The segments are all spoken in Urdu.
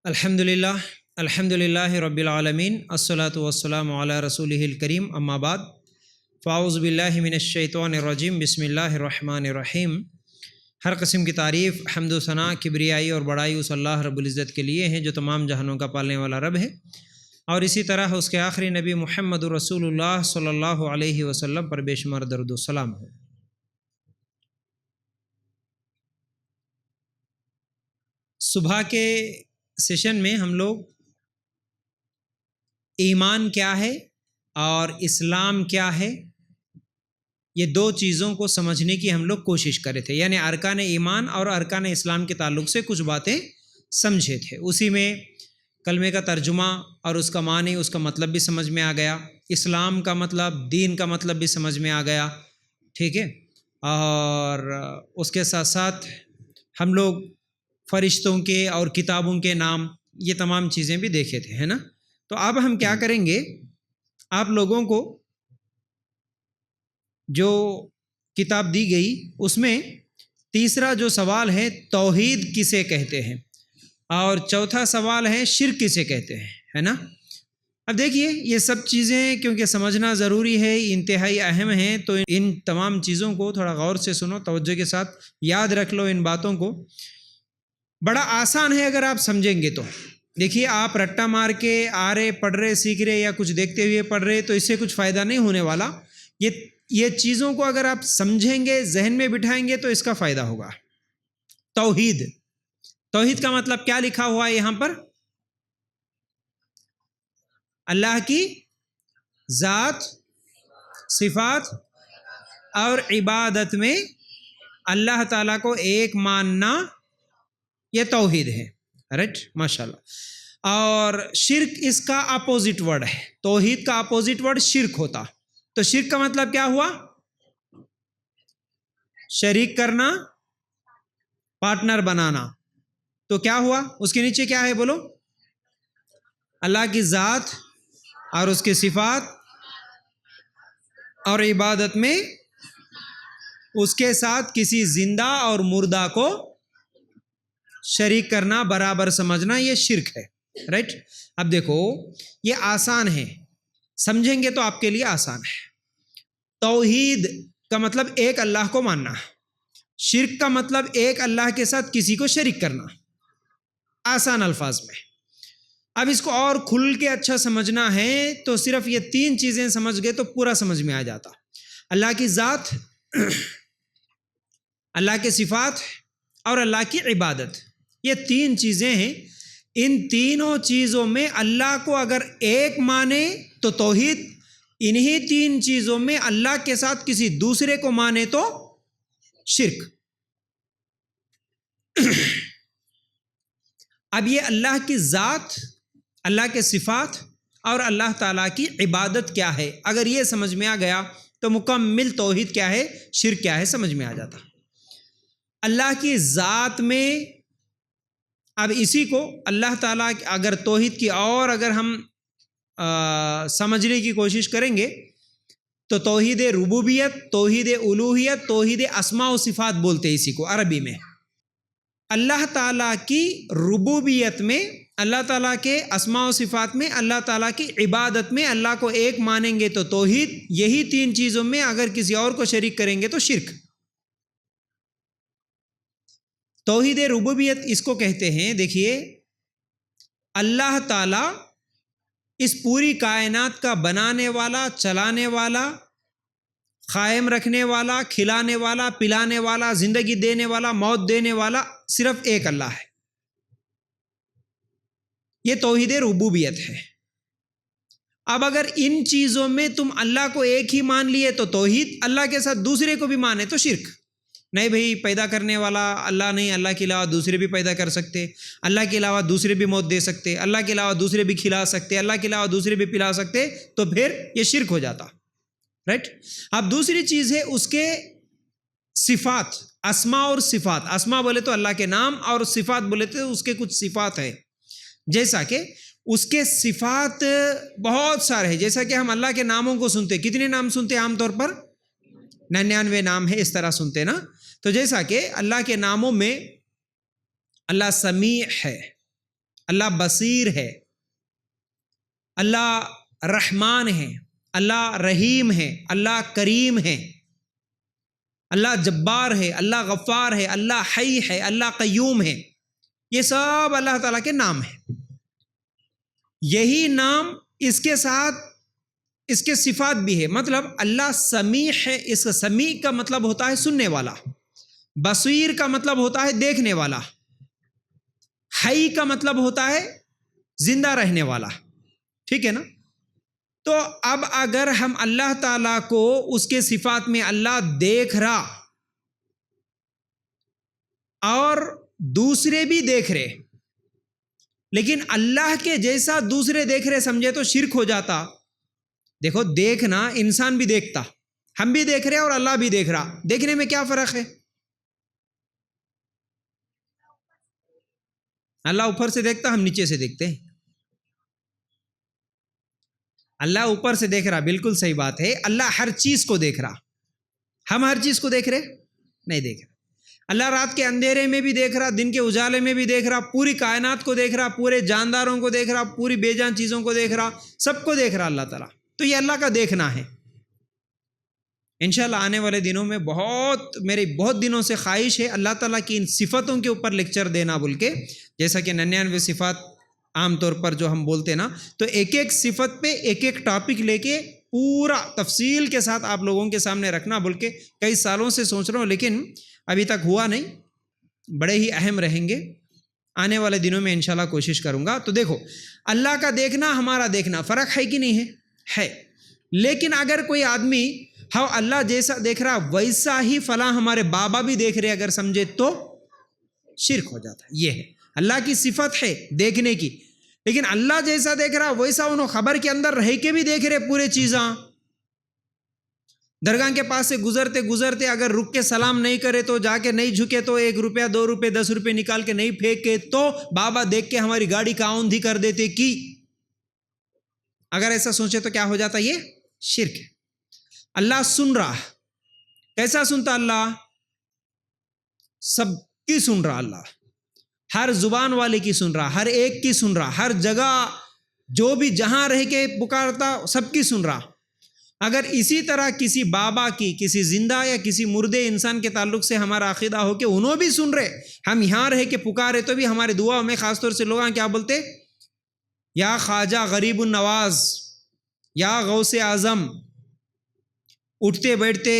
الحمد للہ رب العالمین الصلاۃ والسلام علی رسولہ الکریم اما بعد فاعوذ باللہ من الشیطان الرجیم بسم اللہ الرحمن الرحیم۔ ہر قسم کی تعریف، حمد و ثناء، کبریائی اور بڑائی اس اللہ رب العزت کے لیے ہیں جو تمام جہانوں کا پالنے والا رب ہے، اور اسی طرح اس کے آخری نبی محمد رسول اللہ صلی اللہ علیہ وسلم پر بے شمار درود و سلام ہو۔ صبح کے سیشن میں ہم لوگ ایمان کیا ہے اور اسلام کیا ہے، یہ دو چیزوں کو سمجھنے کی ہم لوگ کوشش کر رہے تھے، یعنی ارکان ایمان اور ارکان اسلام کے تعلق سے کچھ باتیں سمجھے تھے۔ اسی میں کلمے کا ترجمہ اور اس کا معنی، اس کا مطلب بھی سمجھ میں آ گیا، اسلام کا مطلب، دین کا مطلب بھی سمجھ میں آ گیا، ٹھیک ہے۔ اور اس کے ساتھ ساتھ ہم لوگ فرشتوں کے اور کتابوں کے نام، یہ تمام چیزیں بھی دیکھے تھے، ہے نا۔ تو اب ہم کیا کریں گے، آپ لوگوں کو جو کتاب دی گئی اس میں تیسرا جو سوال ہے توحید کسے کہتے ہیں، اور چوتھا سوال ہے شرک کسے کہتے ہیں، ہے نا۔ اب دیکھیے یہ سب چیزیں کیونکہ سمجھنا ضروری ہے، انتہائی اہم ہیں، تو ان تمام چیزوں کو تھوڑا غور سے سنو، توجہ کے ساتھ یاد رکھ لو ان باتوں کو۔ بڑا آسان ہے اگر آپ سمجھیں گے تو۔ دیکھیے آپ رٹا مار کے آ رہے، پڑھ رہے، سیکھ رہے یا کچھ دیکھتے ہوئے پڑھ رہے تو اس سے کچھ فائدہ نہیں ہونے والا۔ یہ چیزوں کو اگر آپ سمجھیں گے، ذہن میں بٹھائیں گے تو اس کا فائدہ ہوگا۔ توحید، توحید کا مطلب کیا لکھا ہوا ہے یہاں پر؟ اللہ کی ذات، صفات اور عبادت میں اللہ تعالیٰ کو ایک ماننا، یہ توحید ہے، رائٹ، ماشاءاللہ۔ اور شرک اس کا اپوزٹ ورڈ ہے، توحید کا اپوزٹ ورڈ شرک ہوتا۔ تو شرک کا مطلب کیا ہوا؟ شریک کرنا، پارٹنر بنانا۔ تو کیا ہوا؟ اس کے نیچے کیا ہے بولو؟ اللہ کی ذات اور اس کے صفات اور عبادت میں اس کے ساتھ کسی زندہ اور مردہ کو شریک کرنا، برابر سمجھنا، یہ شرک ہے، رائٹ۔ اب دیکھو یہ آسان ہے، سمجھیں گے تو آپ کے لیے آسان ہے۔ توحید کا مطلب ایک اللہ کو ماننا، شرک کا مطلب ایک اللہ کے ساتھ کسی کو شریک کرنا، آسان الفاظ میں۔ اب اس کو اور کھل کے اچھا سمجھنا ہے تو صرف یہ تین چیزیں سمجھ گئے تو پورا سمجھ میں آ جاتا۔ اللہ کی ذات، اللہ کے صفات اور اللہ کی عبادت، یہ تین چیزیں ہیں۔ ان تینوں چیزوں میں اللہ کو اگر ایک مانے تو توحید، انہی تین چیزوں میں اللہ کے ساتھ کسی دوسرے کو مانے تو شرک۔ اب یہ اللہ کی ذات، اللہ کے صفات اور اللہ تعالیٰ کی عبادت کیا ہے، اگر یہ سمجھ میں آ گیا تو مکمل توحید کیا ہے، شرک کیا ہے، سمجھ میں آ جاتا۔ اللہ کی ذات میں، اب اسی کو اللہ تعالیٰ اگر توحید کی اور اگر ہم سمجھنے کی کوشش کریں گے تو توحید ربوبیت، توحید الوہیت، توحید اسماء و صفات بولتے ہیں اسی کو عربی میں۔ اللہ تعالیٰ کی ربوبیت میں، اللہ تعالیٰ کے اسماء و صفات میں، اللہ تعالیٰ کی عبادت میں اللہ کو ایک مانیں گے تو توحید، یہی تین چیزوں میں اگر کسی اور کو شریک کریں گے تو شرک۔ توحید ربوبیت اس کو کہتے ہیں، دیکھیے اللہ تعالیٰ اس پوری کائنات کا بنانے والا، چلانے والا، قائم رکھنے والا، کھلانے والا، پلانے والا، زندگی دینے والا، موت دینے والا صرف ایک اللہ ہے۔ یہ توحید ربوبیت ہے۔ اب اگر ان چیزوں میں تم اللہ کو ایک ہی مان لیے تو توحید، اللہ کے ساتھ دوسرے کو بھی مانے تو شرک۔ نہیں بھئی، پیدا کرنے والا اللہ نہیں، اللہ کے علاوہ دوسرے بھی پیدا کر سکتے، اللہ کے علاوہ دوسرے بھی موت دے سکتے، اللہ کے علاوہ دوسرے بھی کھلا سکتے، اللہ کے علاوہ دوسرے بھی پلا سکتے، تو پھر یہ شرک ہو جاتا، رائٹ۔ اب دوسری چیز ہے اس کے صفات، اسماء اور صفات۔ اسماء بولے تو اللہ کے نام، اور صفات بولے تو اس کے کچھ صفات ہیں، جیسا کہ اس کے صفات بہت سارے ہیں۔ جیسا کہ ہم اللہ کے ناموں کو سنتے، کتنے نام سنتے عام طور پر؟ 99 نام ہے، اس طرح سنتے نا۔ تو جیسا کہ اللہ کے ناموں میں اللہ سمیع ہے، اللہ بصیر ہے، اللہ رحمان ہے، اللہ رحیم ہے، اللہ کریم ہے، اللہ جبار ہے، اللہ غفار ہے، اللہ حی ہے، اللہ قیوم ہے. یہ سب اللہ تعالیٰ کے نام ہیں. یہی نام اس کے ساتھ اس کے صفات بھی ہے. مطلب اللہ سمیع ہے. اس کا سمیع کا مطلب ہوتا ہے سننے والا، بصیر کا مطلب ہوتا ہے دیکھنے والا، حی کا مطلب ہوتا ہے زندہ رہنے والا. ٹھیک ہے نا؟ تو اب اگر ہم اللہ تعالیٰ کو اس کے صفات میں اللہ دیکھ رہا اور دوسرے بھی دیکھ رہے، لیکن اللہ کے جیسا دوسرے دیکھ رہے سمجھے تو شرک ہو جاتا. دیکھو دیکھنا، انسان بھی دیکھتا، ہم بھی دیکھ رہے اور اللہ بھی دیکھ رہا. دیکھنے میں کیا فرق ہے؟ اللہ اوپر سے دیکھتا، ہم نیچے سے دیکھتے ہیں. اللہ اوپر سے دیکھ رہا، بالکل صحیح بات ہے. اللہ ہر چیز کو دیکھ رہا، ہم ہر چیز کو دیکھ رہے نہیں دیکھ رہے. اللہ رات کے اندھیرے میں بھی دیکھ رہا، دن کے اجالے میں بھی دیکھ رہا، پوری کائنات کو دیکھ رہا، پورے جانداروں کو دیکھ رہا، پوری بے جان چیزوں کو دیکھ رہا، سب کو دیکھ رہا اللہ تعالیٰ. تو یہ اللہ کا دیکھنا ہے. انشاءاللہ آنے والے دنوں میں میری بہت دنوں سے خواہش ہے اللہ تعالیٰ کی ان صفتوں کے اوپر لیکچر دینا بول کے. جیسا کہ 99 صفات عام طور پر جو ہم بولتے نا، تو ایک ایک صفت پہ ایک ایک ٹاپک لے کے پورا تفصیل کے ساتھ آپ لوگوں کے سامنے رکھنا بول کے کئی سالوں سے سوچ رہا ہوں، لیکن ابھی تک ہوا نہیں. بڑے ہی اہم رہیں گے، آنے والے دنوں میں انشاءاللہ کوشش کروں گا. تو دیکھو اللہ کا دیکھنا ہمارا دیکھنا فرق ہے کہ نہیں ہے؟ ہے. لیکن اگر کوئی آدمی ہاں اللہ جیسا دیکھ رہا ویسا ہی فلاں ہمارے بابا بھی دیکھ رہے اگر سمجھے تو شرک ہو جاتا ہے. یہ ہے اللہ کی صفت ہے دیکھنے کی، لیکن اللہ جیسا دیکھ رہا ویسا انہوں خبر کے اندر رہ کے بھی دیکھ رہے پورے چیزاں. درگاہ کے پاس سے گزرتے گزرتے اگر رک کے سلام نہیں کرے تو جا کے نہیں جھکے تو 1 روپیہ 2 روپے 10 روپے نکال کے نہیں پھینکے تو بابا دیکھ کے ہماری گاڑی کا آندھی کر دیتے کی. اگر ایسا سوچے تو کیا ہو جاتا؟ یہ شرک ہے. اللہ سن رہا، کیسا سنتا اللہ؟ سب کی سن رہا. اللہ ہر زبان والے کی سن رہا، ہر ایک کی سن رہا، ہر جگہ جو بھی جہاں رہ کے پکارتا سب کی سن رہا. اگر اسی طرح کسی بابا کی، کسی زندہ یا کسی مردے انسان کے تعلق سے ہمارا عقیدہ ہو کہ انہوں بھی سن رہے، ہم یہاں رہ کے پکارے تو بھی ہمارے دعا میں خاص طور سے لوگ کیا بولتے؟ یا خواجہ غریب النواز، یا غوث اعظم، اٹھتے بیٹھتے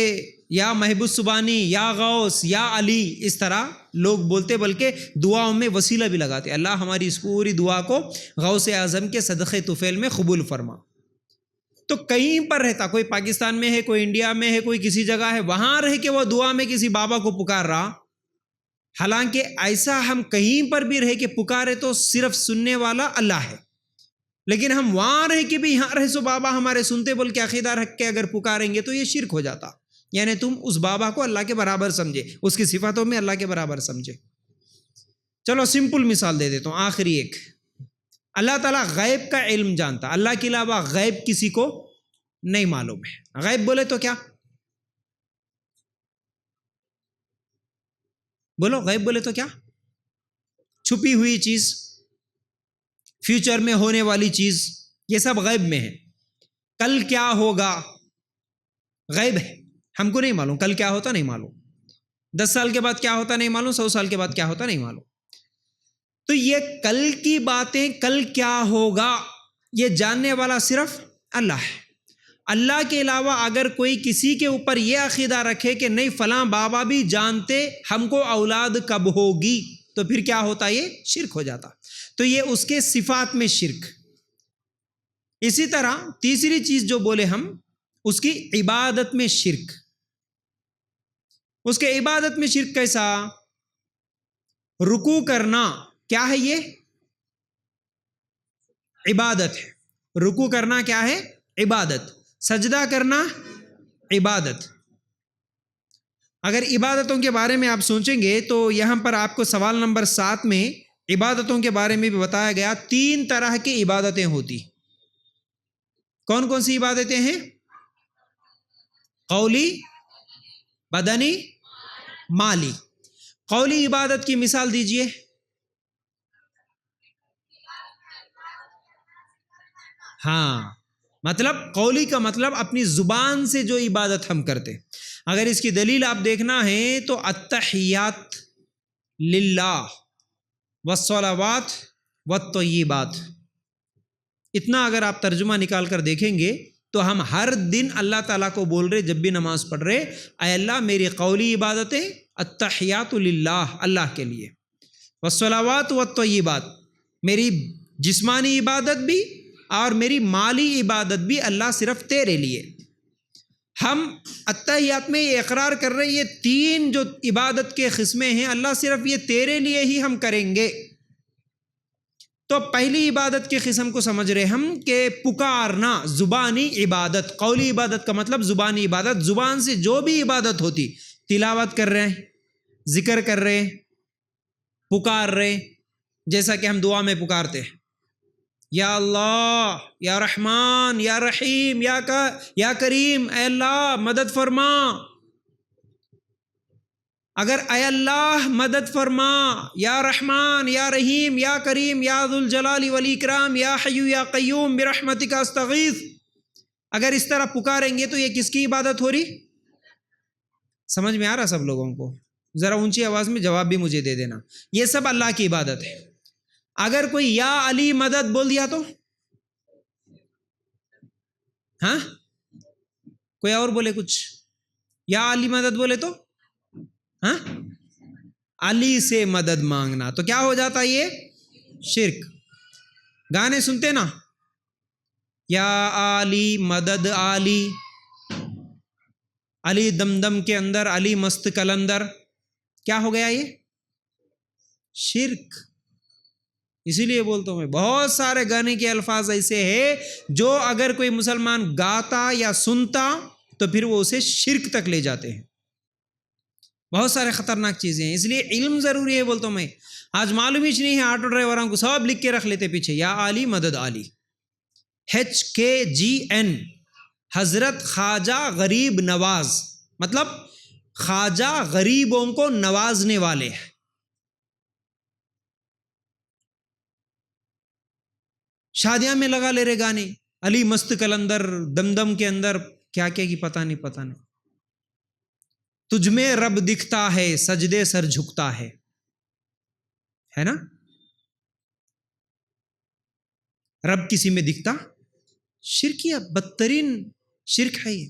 یا محبوب سبانی، یا غوث، یا علی، اس طرح لوگ بولتے، بلکہ دعاؤں میں وسیلہ بھی لگاتے. اللہ ہماری اس پوری دعا کو غوث اعظم کے صدقے طفیل میں قبول فرما. تو کہیں پر رہتا، کوئی پاکستان میں ہے، کوئی انڈیا میں ہے، کوئی کسی جگہ ہے، وہاں رہ کے وہ دعا میں کسی بابا کو پکار رہا. حالانکہ ایسا ہم کہیں پر بھی رہ کے پکارے تو صرف سننے والا اللہ ہے، لیکن ہم وہاں رہ کے بھی یہاں رہ سو بابا ہمارے سنتے بول کے عقیدہ رکھ کے اگر پکاریں گے تو یہ شرک ہو جاتا. یعنی تم اس بابا کو اللہ کے برابر سمجھے، اس کی صفاتوں میں اللہ کے برابر سمجھے. چلو سمپل مثال دے دیتا ہوں، آخری ایک. اللہ تعالیٰ غیب کا علم جانتا، اللہ کے علاوہ غیب کسی کو نہیں معلوم ہے. غیب بولے تو کیا؟ بولو غیب بولے تو کیا؟ چھپی ہوئی چیز، فیوچر میں ہونے والی چیز، یہ سب غیب میں ہے. کل کیا ہوگا غیب ہے، ہم کو نہیں معلوم. کل کیا ہوتا نہیں معلوم، 10 سال کے بعد کیا ہوتا نہیں معلوم، 100 سال کے بعد کیا ہوتا نہیں معلوم. تو یہ کل کی باتیں، کل کیا ہوگا، یہ جاننے والا صرف اللہ ہے. اللہ کے علاوہ اگر کوئی کسی کے اوپر یہ عقیدہ رکھے کہ نہیں فلاں بابا بھی جانتے ہم کو اولاد کب ہوگی، تو پھر کیا ہوتا؟ یہ شرک ہو جاتا. تو یہ اس کے صفات میں شرک. اسی طرح تیسری چیز جو بولے ہم، اس کی عبادت میں شرک. اس کے عبادت میں شرک کیسا؟ رکوع کرنا کیا ہے؟ یہ عبادت ہے. رکوع کرنا کیا ہے؟ عبادت. سجدہ کرنا عبادت. اگر عبادتوں کے بارے میں آپ سوچیں گے تو یہاں پر آپ کو سوال نمبر 7 میں عبادتوں کے بارے میں بھی بتایا گیا. 3 طرح کی عبادتیں ہوتی. کون کون سی عبادتیں ہیں؟ قولی، بدنی، مالی. قولی عبادت کی مثال دیجئے. ہاں، مطلب قولی کا مطلب اپنی زبان سے جو عبادت ہم کرتے. اگر اس کی دلیل آپ دیکھنا ہے تو التحیات للہ والصلوات والطیبات، اتنا اگر آپ ترجمہ نکال کر دیکھیں گے تو ہم ہر دن اللہ تعالیٰ کو بول رہے جب بھی نماز پڑھ رہے، اے اللہ میری قولی عبادتیں التحیات للہ، اللہ کے لیے، والصلوات والطیبات، میری جسمانی عبادت بھی اور میری مالی عبادت بھی اللہ صرف تیرے لیے. ہم التحیات میں یہ اقرار کر رہے یہ تین جو عبادت کے قسمیں ہیں اللہ صرف یہ تیرے لیے ہی ہم کریں گے. تو پہلی عبادت کے قسم کو سمجھ رہے ہم کہ پکارنا، زبانی عبادت. قولی عبادت کا مطلب زبانی عبادت، زبان سے جو بھی عبادت ہوتی، تلاوت کر رہے ہیں، ذکر کر رہے ہیں، پکار رہے، جیسا کہ ہم دعا میں پکارتے ہیں یا اللہ، یا رحمان، یا رحیم، یا کریم، اے اللہ مدد فرما. اگر اے اللہ مدد فرما، یا رحمان، یا رحیم، یا کریم، یا ذو الجلال والاکرام، یا حی یا قیوم برحمتک استغیث، اگر اس طرح پکاریں گے تو یہ کس کی عبادت ہو رہی؟ سمجھ میں آ رہا سب لوگوں کو؟ ذرا اونچی آواز میں جواب بھی مجھے دے دینا. یہ سب اللہ کی عبادت ہے. اگر کوئی یا علی مدد بول دیا تو ہاں، کوئی اور بولے کچھ، یا علی مدد بولے تو ہاں، علی سے مدد مانگنا تو کیا ہو جاتا یہ؟ شرک. گانے سنتے نا، یا علی مدد علی، علی دم دم کے اندر، علی مست کلندر، کیا ہو گیا یہ؟ شرک. اسی لیے بولتا ہوں میں بہت سارے گانے کے الفاظ ایسے ہیں جو اگر کوئی مسلمان گاتا یا سنتا تو پھر وہ اسے شرک تک لے جاتے ہیں. بہت سارے خطرناک چیزیں ہیں، اس لیے علم ضروری ہے. بولتا ہوں میں آج معلوم ہی نہیں ہے، آٹو ڈرائیوروں کو سب لکھ کے رکھ لیتے پیچھے یا علی مدد علی، HKGN، حضرت خواجہ غریب نواز، مطلب خواجہ غریبوں کو نوازنے والے ہیں. شادیاں میں لگا لے رہے گانے، علی مست کلندر، دم دم کے اندر کیا کیا کی پتہ نہیں. تجھ میں رب دکھتا ہے، سجدے سر جھکتا ہے نا؟ رب کسی میں دکھتا؟ شرکیہ بدترین شرک ہے یہ.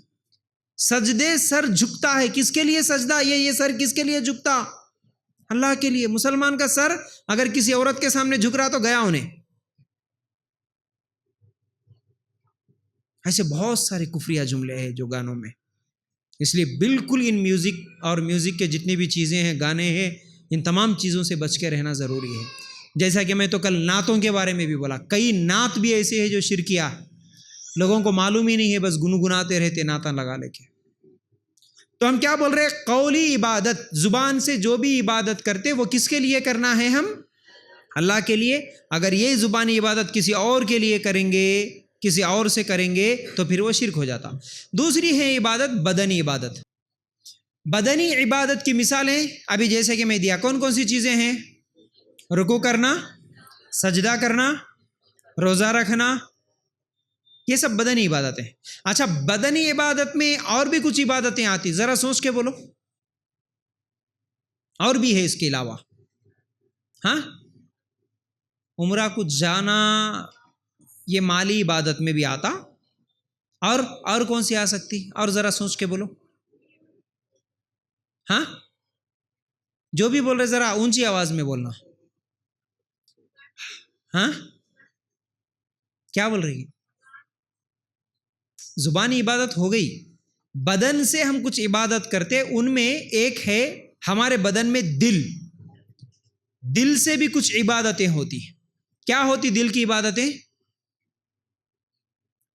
سجدے سر جھکتا ہے، کس کے لیے سجدہ؟ یہ سر کس کے لیے جھکتا؟ اللہ کے لیے. مسلمان کا سر اگر کسی عورت کے سامنے جھک رہا تو گیا انہیں. ایسے بہت سارے کفریہ جملے ہیں جو گانوں میں. اس لیے بالکل ان میوزک اور میوزک کے جتنی بھی چیزیں ہیں، گانے ہیں، ان تمام چیزوں سے بچ کے رہنا ضروری ہے. جیسا کہ میں تو کل نعتوں کے بارے میں بھی بولا، کئی نعت بھی ایسے ہیں جو شرکیہ، لوگوں کو معلوم ہی نہیں ہے، بس گنگناتے رہتے نعتیں لگا لے کے. تو ہم کیا بول رہے ہیں؟ قولی عبادت، زبان سے جو بھی عبادت کرتے وہ کس کے لیے کرنا ہے؟ ہم اللہ کے لیے. اگر یہ زبانی عبادت کسی اور کے لیے کریں گے، کسی اور سے کریں گے تو پھر وہ شرک ہو جاتا. دوسری ہے عبادت بدنی عبادت. بدنی عبادت کی مثالیں ابھی جیسے کہ میں دیا، کون کون سی چیزیں ہیں؟ رکوع کرنا، سجدہ کرنا، روزہ رکھنا، یہ سب بدنی عبادتیں. اچھا، بدنی عبادت میں اور بھی کچھ عبادتیں آتی، ذرا سوچ کے بولو، اور بھی ہے اس کے علاوہ؟ ہاں، عمرہ کو جانا یہ مالی عبادت میں بھی آتا. اور کون سی آ سکتی؟ اور ذرا سوچ کے بولو. ہاں، جو بھی بول رہے ذرا اونچی آواز میں بولنا. ہاں، کیا بول رہی؟ زبانی عبادت ہو گئی. بدن سے ہم کچھ عبادت کرتے، ان میں ایک ہے ہمارے بدن میں دل سے بھی کچھ عبادتیں ہوتی. کیا ہوتی دل کی عبادتیں؟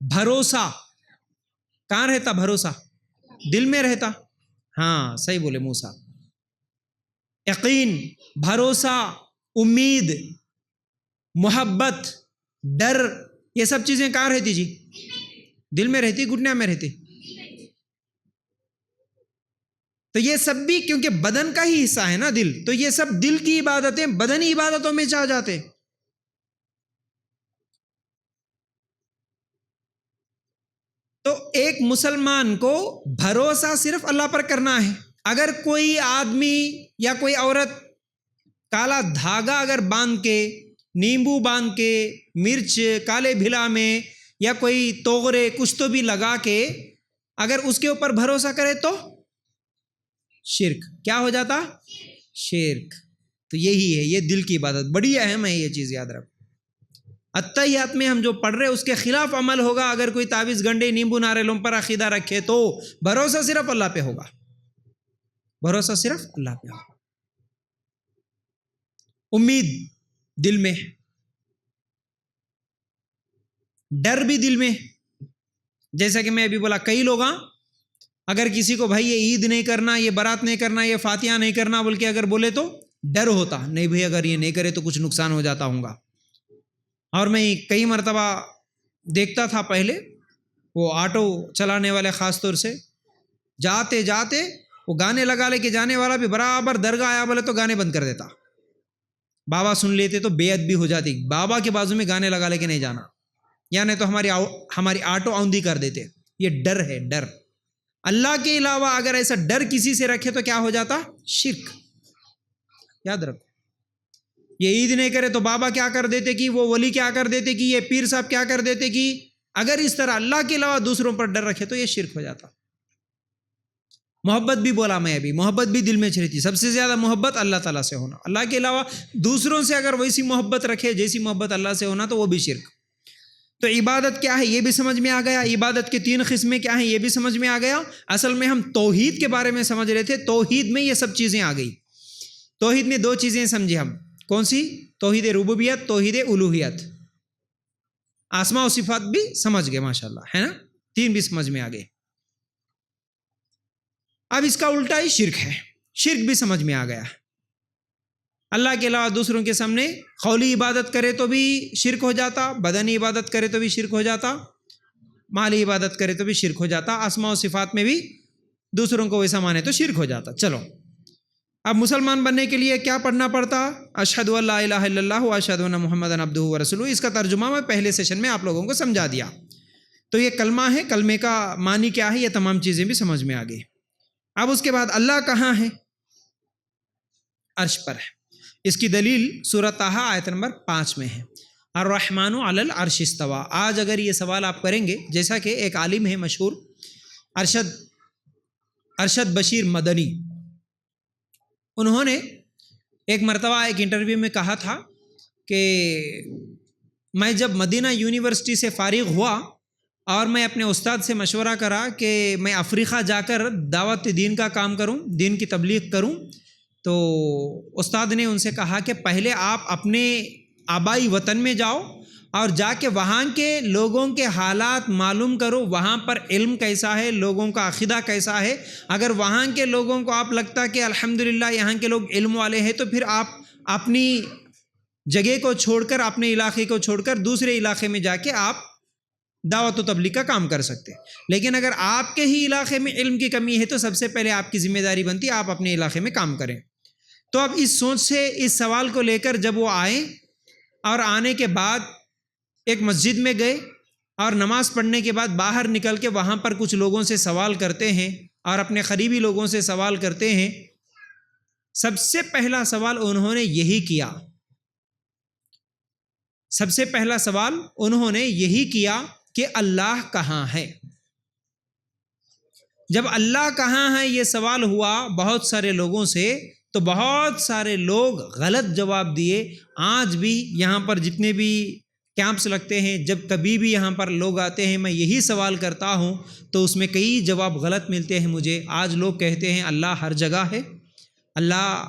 بھروسہ. کہاں رہتا بھروسہ؟ دل میں رہتا. ہاں صحیح بولے موسیٰ. یقین، بھروسہ، امید، محبت، ڈر، یہ سب چیزیں کہاں رہتی جی؟ دل میں رہتی، گھٹنے میں رہتی. تو یہ سب بھی کیونکہ بدن کا ہی حصہ ہے نا دل، تو یہ سب دل کی عبادتیں بدنی عبادتوں میں چاہ جاتے. تو ایک مسلمان کو بھروسہ صرف اللہ پر کرنا ہے. اگر کوئی آدمی یا کوئی عورت کالا دھاگا اگر باندھ کے، نیمبو باندھ کے، مرچ کالے بھلا میں یا کوئی توغرے کچھ تو بھی لگا کے اگر اس کے اوپر بھروسہ کرے تو شرک. کیا ہو جاتا؟ شرک. تو یہی ہے، یہ دل کی عبادت بڑی اہم ہے، یہ چیز یاد رکھو. اتحیات میں ہم جو پڑھ رہے اس کے خلاف عمل ہوگا اگر کوئی تعویذ گنڈے نیمبو ناریلوں پر عقیدہ رکھے تو بھروسہ صرف اللہ پہ ہوگا. بھروسہ صرف اللہ پہ ہوگا. امید دل میں، ڈر بھی دل میں. جیسا کہ میں ابھی بولا، کئی لوگ اگر کسی کو بھائی یہ عید نہیں کرنا، یہ برات نہیں کرنا، یہ فاتحہ نہیں کرنا بول کے اگر بولے تو ڈر ہوتا، نہیں بھائی اگر یہ نہیں کرے تو کچھ نقصان ہو جاتا ہوں گا. اور میں کئی مرتبہ دیکھتا تھا پہلے، وہ آٹو چلانے والے خاص طور سے جاتے جاتے وہ گانے لگا لے کے جانے والا بھی برابر درگاہ آیا بولے تو گانے بند کر دیتا. بابا سن لیتے تو بے ادبی ہو جاتی. بابا کے بازو میں گانے لگا لے کے نہیں جانا، یا نہیں تو ہماری آٹو آؤندھی کر دیتے. یہ ڈر ہے، ڈر. اللہ کے علاوہ اگر ایسا ڈر کسی سے رکھے تو کیا ہو جاتا؟ شرک. یاد رکھو، یہ عید نہیں کرے تو بابا کیا کر دیتے کہ وہ ولی کیا کر دیتے کہ یہ پیر صاحب کیا کر دیتے کہ اگر اس طرح اللہ کے علاوہ دوسروں پر ڈر رکھے تو یہ شرک ہو جاتا. محبت بھی بولا میں ابھی، محبت بھی دل میں چلتی. سب سے زیادہ محبت اللہ تعالیٰ سے ہونا. اللہ کے علاوہ دوسروں سے اگر ویسی محبت رکھے جیسی محبت اللہ سے ہونا تو وہ بھی شرک. تو عبادت کیا ہے یہ بھی سمجھ میں آ گیا. عبادت کے 3 قسمیں کیا ہیں یہ بھی سمجھ میں آ گیا. اصل میں ہم توحید کے بارے میں سمجھ رہے تھے. توحید میں یہ سب چیزیں آ گئی. توحید میں 2 چیزیں سمجھے ہم. کون سی؟ توحید ربوبیت، توحید الوہیت. اسماء و صفات بھی سمجھ گئے ماشاءاللہ، ہے نا. 3 بھی سمجھ میں آ گئے. اب اس کا الٹا ہی شرک ہے. شرک بھی سمجھ میں آ گیا. اللہ کے علاوہ دوسروں کے سامنے قولی عبادت کرے تو بھی شرک ہو جاتا، بدنی عبادت کرے تو بھی شرک ہو جاتا، مالی عبادت کرے تو بھی شرک ہو جاتا، اسماء و صفات میں بھی دوسروں کو ویسا مانے تو شرک ہو جاتا. چلو اب مسلمان بننے کے لیے کیا پڑھنا پڑتا؟ اشہد ان لا الہ الا اللہ و اشہد ان محمد عبدہ و رسولہ. اس کا ترجمہ میں پہلے سیشن میں آپ لوگوں کو سمجھا دیا. تو یہ کلمہ ہے، کلمے کا معنی کیا ہے، یہ تمام چیزیں بھی سمجھ میں آ گئی. اب اس کے بعد اللہ کہاں ہے؟ عرش پر ہے. اس کی دلیل سورہ طٰہٰ آیت نمبر 5 میں ہے. الرحمن علی العرش استویٰ. آج اگر یہ سوال آپ کریں گے، جیسا کہ ایک عالم ہے مشہور ارشد بشیر مدنی، انہوں نے ایک مرتبہ ایک انٹرویو میں کہا تھا کہ میں جب مدینہ یونیورسٹی سے فارغ ہوا اور میں اپنے استاد سے مشورہ کرا کہ میں افریقہ جا کر دعوت دین کا کام کروں، دین کی تبلیغ کروں، تو استاد نے ان سے کہا کہ پہلے آپ اپنے آبائی وطن میں جاؤ اور جا کے وہاں کے لوگوں کے حالات معلوم کرو، وہاں پر علم کیسا ہے، لوگوں کا عقیدہ کیسا ہے. اگر وہاں کے لوگوں کو آپ لگتا کہ الحمدللہ یہاں کے لوگ علم والے ہیں تو پھر آپ اپنی جگہ کو چھوڑ کر، اپنے علاقے کو چھوڑ کر دوسرے علاقے میں جا کے آپ دعوت و تبلیغ کا کام کر سکتے. لیکن اگر آپ کے ہی علاقے میں علم کی کمی ہے تو سب سے پہلے آپ کی ذمہ داری بنتی ہے آپ اپنے علاقے میں کام کریں. تو اب اس سوچ سے اس سوال کو لے کر جب وہ آئے اور آنے کے بعد ایک مسجد میں گئے اور نماز پڑھنے کے بعد باہر نکل کے وہاں پر کچھ لوگوں سے سوال کرتے ہیں اور اپنے قریبی لوگوں سے سوال کرتے ہیں. سب سے پہلا سوال انہوں نے یہی کیا، سب سے پہلا سوال انہوں نے یہی کیا کہ اللہ کہاں ہے. جب اللہ کہاں ہے یہ سوال ہوا بہت سارے لوگوں سے تو بہت سارے لوگ غلط جواب دیے. آج بھی یہاں پر جتنے بھی کیمپس لگتے ہیں، جب کبھی بھی یہاں پر لوگ آتے ہیں میں یہی سوال کرتا ہوں تو اس میں کئی جواب غلط ملتے ہیں مجھے. آج لوگ کہتے ہیں اللہ ہر جگہ ہے، اللہ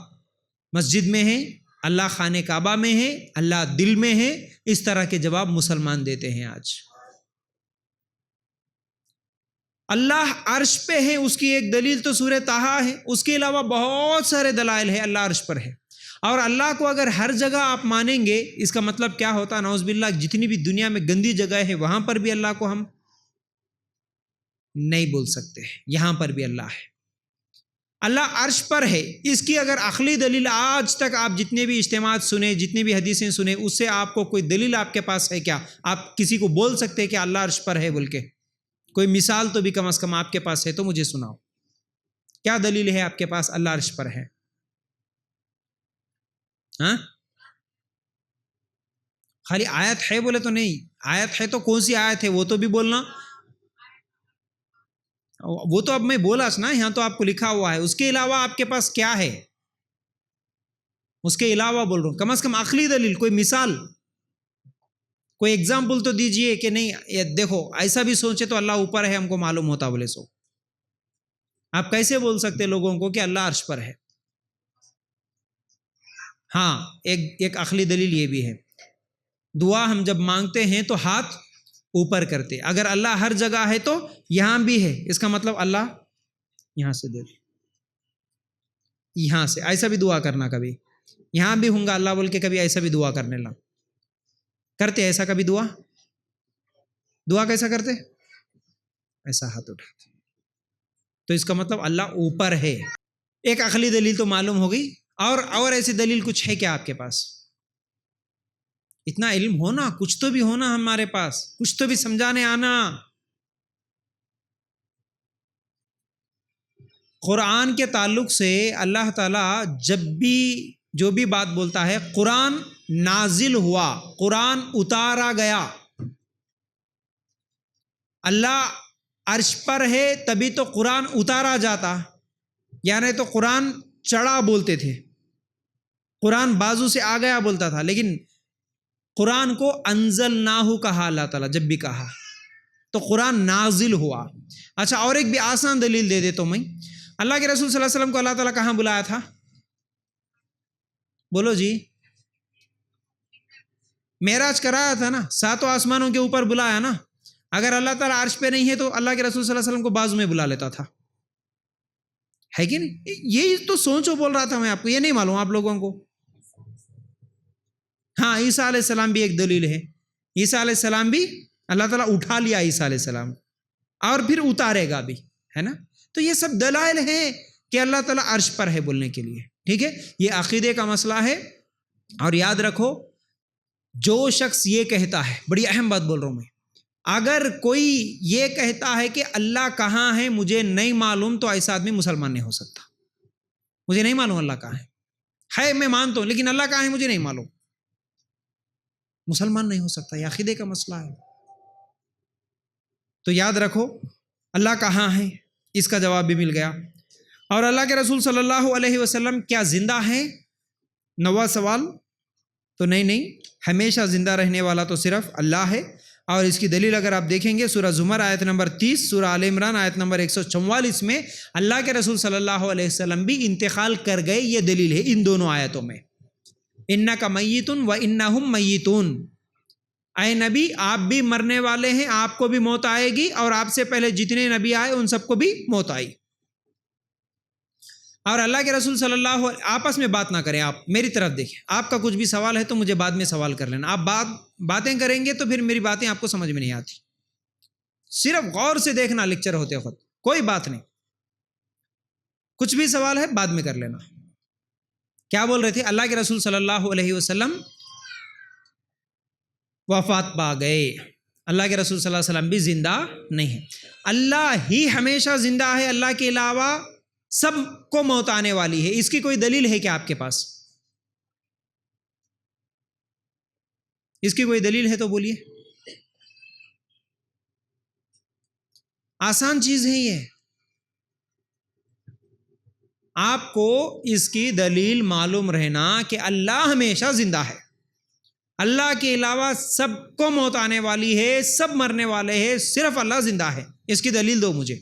مسجد میں ہے، اللہ خانہ کعبہ میں ہے، اللہ دل میں ہے. اس طرح کے جواب مسلمان دیتے ہیں آج. اللہ عرش پہ ہے، اس کی ایک دلیل تو سورہ طٰہٰ ہے، اس کے علاوہ بہت سارے دلائل ہیں اللہ عرش پر ہے. اور اللہ کو اگر ہر جگہ آپ مانیں گے اس کا مطلب کیا ہوتا؟ نعوذ باللہ جتنی بھی دنیا میں گندی جگہ ہے وہاں پر بھی اللہ کو ہم نہیں بول سکتے، یہاں پر بھی اللہ ہے. اللہ عرش پر ہے، اس کی اگر عقلی دلیل آج تک آپ جتنے بھی اجتماعات سنے، جتنے بھی حدیثیں سنے، اس سے آپ کو کوئی دلیل آپ کے پاس ہے کیا؟ آپ کسی کو بول سکتے کہ اللہ عرش پر ہے بول کے؟ کوئی مثال تو بھی کم از کم آپ کے پاس ہے تو مجھے سناؤ. کیا دلیل ہے آپ کے پاس اللہ عرش پر ہے؟ ہاں خالی آیت ہے بولے تو نہیں. آیت ہے تو کون سی آیت ہے وہ تو بھی بولنا. وہ تو اب میں بولا نا، یہاں تو آپ کو لکھا ہوا ہے. اس کے علاوہ آپ کے پاس کیا ہے؟ اس کے علاوہ بول رہا ہوں، کم از کم عقلی دلیل، کوئی مثال، کوئی ایگزامپل تو دیجئے کہ نہیں یہ دیکھو ایسا بھی سوچے تو اللہ اوپر ہے، ہم کو معلوم ہوتا بولے سو. آپ کیسے بول سکتے لوگوں کو کہ اللہ عرش پر ہے؟ ہاں ایک عقلی دلیل یہ بھی ہے، دعا ہم جب مانگتے ہیں تو ہاتھ اوپر کرتے. اگر اللہ ہر جگہ ہے تو یہاں بھی ہے، اس کا مطلب اللہ یہاں سے دے دے، یہاں سے. ایسا بھی دعا کرنا، کبھی یہاں بھی ہوں گا اللہ بول کے کبھی ایسا بھی دعا کرنے لگا کرتے. ایسا کبھی دعا کیسا کرتے؟ ایسا ہاتھ اٹھاتے. تو اس کا مطلب اللہ اوپر ہے. ایک عقلی دلیل تو معلوم ہو گئی. اور ایسی دلیل کچھ ہے کیا آپ کے پاس؟ اتنا علم ہونا، کچھ تو بھی ہونا ہمارے پاس، کچھ تو بھی سمجھانے آنا. قرآن کے تعلق سے اللہ تعالیٰ جب بھی جو بھی بات بولتا ہے، قرآن نازل ہوا، قرآن اتارا گیا. اللہ عرش پر ہے تبھی تو قرآن اتارا جاتا، یعنی تو قرآن چڑھا بولتے تھے، قرآن بازو سے آ گیا بولتا تھا. لیکن قرآن کو انزلناہ کہا اللہ تعالیٰ جب بھی کہا تو قرآن نازل ہوا. اچھا اور ایک بھی آسان دلیل دے دیتا ہوں میں. اللہ کے رسول صلی اللہ علیہ وسلم کو اللہ تعالیٰ کہاں بلایا تھا؟ بولو جی. معراج کرایا تھا نا، 7 آسمانوں کے اوپر بلایا نا. اگر اللہ تعالیٰ عرش پہ نہیں ہے تو اللہ کے رسول صلی اللہ علیہ وسلم کو بازو میں بلا لیتا تھا، ہے کہ نہیں؟ یہی تو سوچو بول رہا تھا میں آپ کو، یہ نہیں معلوم آپ لوگوں کو. ہاں عیسیٰ علیہ السلام بھی ایک دلیل ہے. عیسیٰ علیہ السلام بھی اللہ تعالیٰ اٹھا لیا عیسیٰ علیہ السلام، اور پھر اتارے گا بھی، ہے نا. تو یہ سب دلائل ہیں کہ اللہ تعالیٰ عرش پر ہے بولنے کے لیے. ٹھیک ہے، یہ عقیدے کا مسئلہ ہے. اور یاد رکھو، جو شخص یہ کہتا ہے، بڑی اہم بات بول رہا ہوں میں، اگر کوئی یہ کہتا ہے کہ اللہ کہاں ہے مجھے نہیں معلوم، تو ایسا آدمی مسلمان نہیں ہو سکتا. مجھے نہیں معلوم اللہ کہاں ہے میں مانتا ہوں لیکن اللہ کہاں ہے مجھے نہیں معلوم، مسلمان نہیں ہو سکتا. یہ عقیدے کا مسئلہ ہے. تو یاد رکھو اللہ کہاں ہے، اس کا جواب بھی مل گیا. اور اللہ کے رسول صلی اللہ علیہ وسلم کیا زندہ ہیں؟ 9واں سوال تو نہیں، ہمیشہ زندہ رہنے والا تو صرف اللہ ہے. اور اس کی دلیل اگر آپ دیکھیں گے سورہ زمر آیت نمبر 30، سورہ آل عمران آیت نمبر 144 میں اللہ کے رسول صلی اللہ علیہ وسلم بھی انتقال کر گئے. یہ دلیل ہے ان دونوں آیتوں میں. انک میت و انہم میتون، اے نبی آپ بھی مرنے والے ہیں، آپ کو بھی موت آئے گی، اور آپ سے پہلے جتنے نبی آئے ان سب کو بھی موت آئی. اور اللہ کے رسول صلی اللہ علیہ آپس میں بات نہ کریں، آپ میری طرف دیکھیں. آپ کا کچھ بھی سوال ہے تو مجھے بعد میں سوال کر لینا. آپ باتیں کریں گے تو پھر میری باتیں آپ کو سمجھ میں نہیں آتی. صرف غور سے دیکھنا لیکچر ہوتے وقت، کوئی بات نہیں. کچھ بھی سوال ہے بعد میں کر لینا. کیا بول رہے تھے؟ اللہ کے رسول صلی اللہ علیہ وسلم وفات پا گئے. اللہ کے رسول صلی اللہ علیہ وسلم بھی زندہ نہیں ہے. اللہ ہی ہمیشہ زندہ ہے، اللہ کے علاوہ سب کو موت آنے والی ہے. اس کی کوئی دلیل ہے کیا آپ کے پاس؟ اس کی کوئی دلیل ہے تو بولیے. آسان چیز ہے یہ. آپ کو اس کی دلیل معلوم رہنا کہ اللہ ہمیشہ زندہ ہے، اللہ کے علاوہ سب کو موت آنے والی ہے، سب مرنے والے ہیں، صرف اللہ زندہ ہے. اس کی دلیل دو مجھے،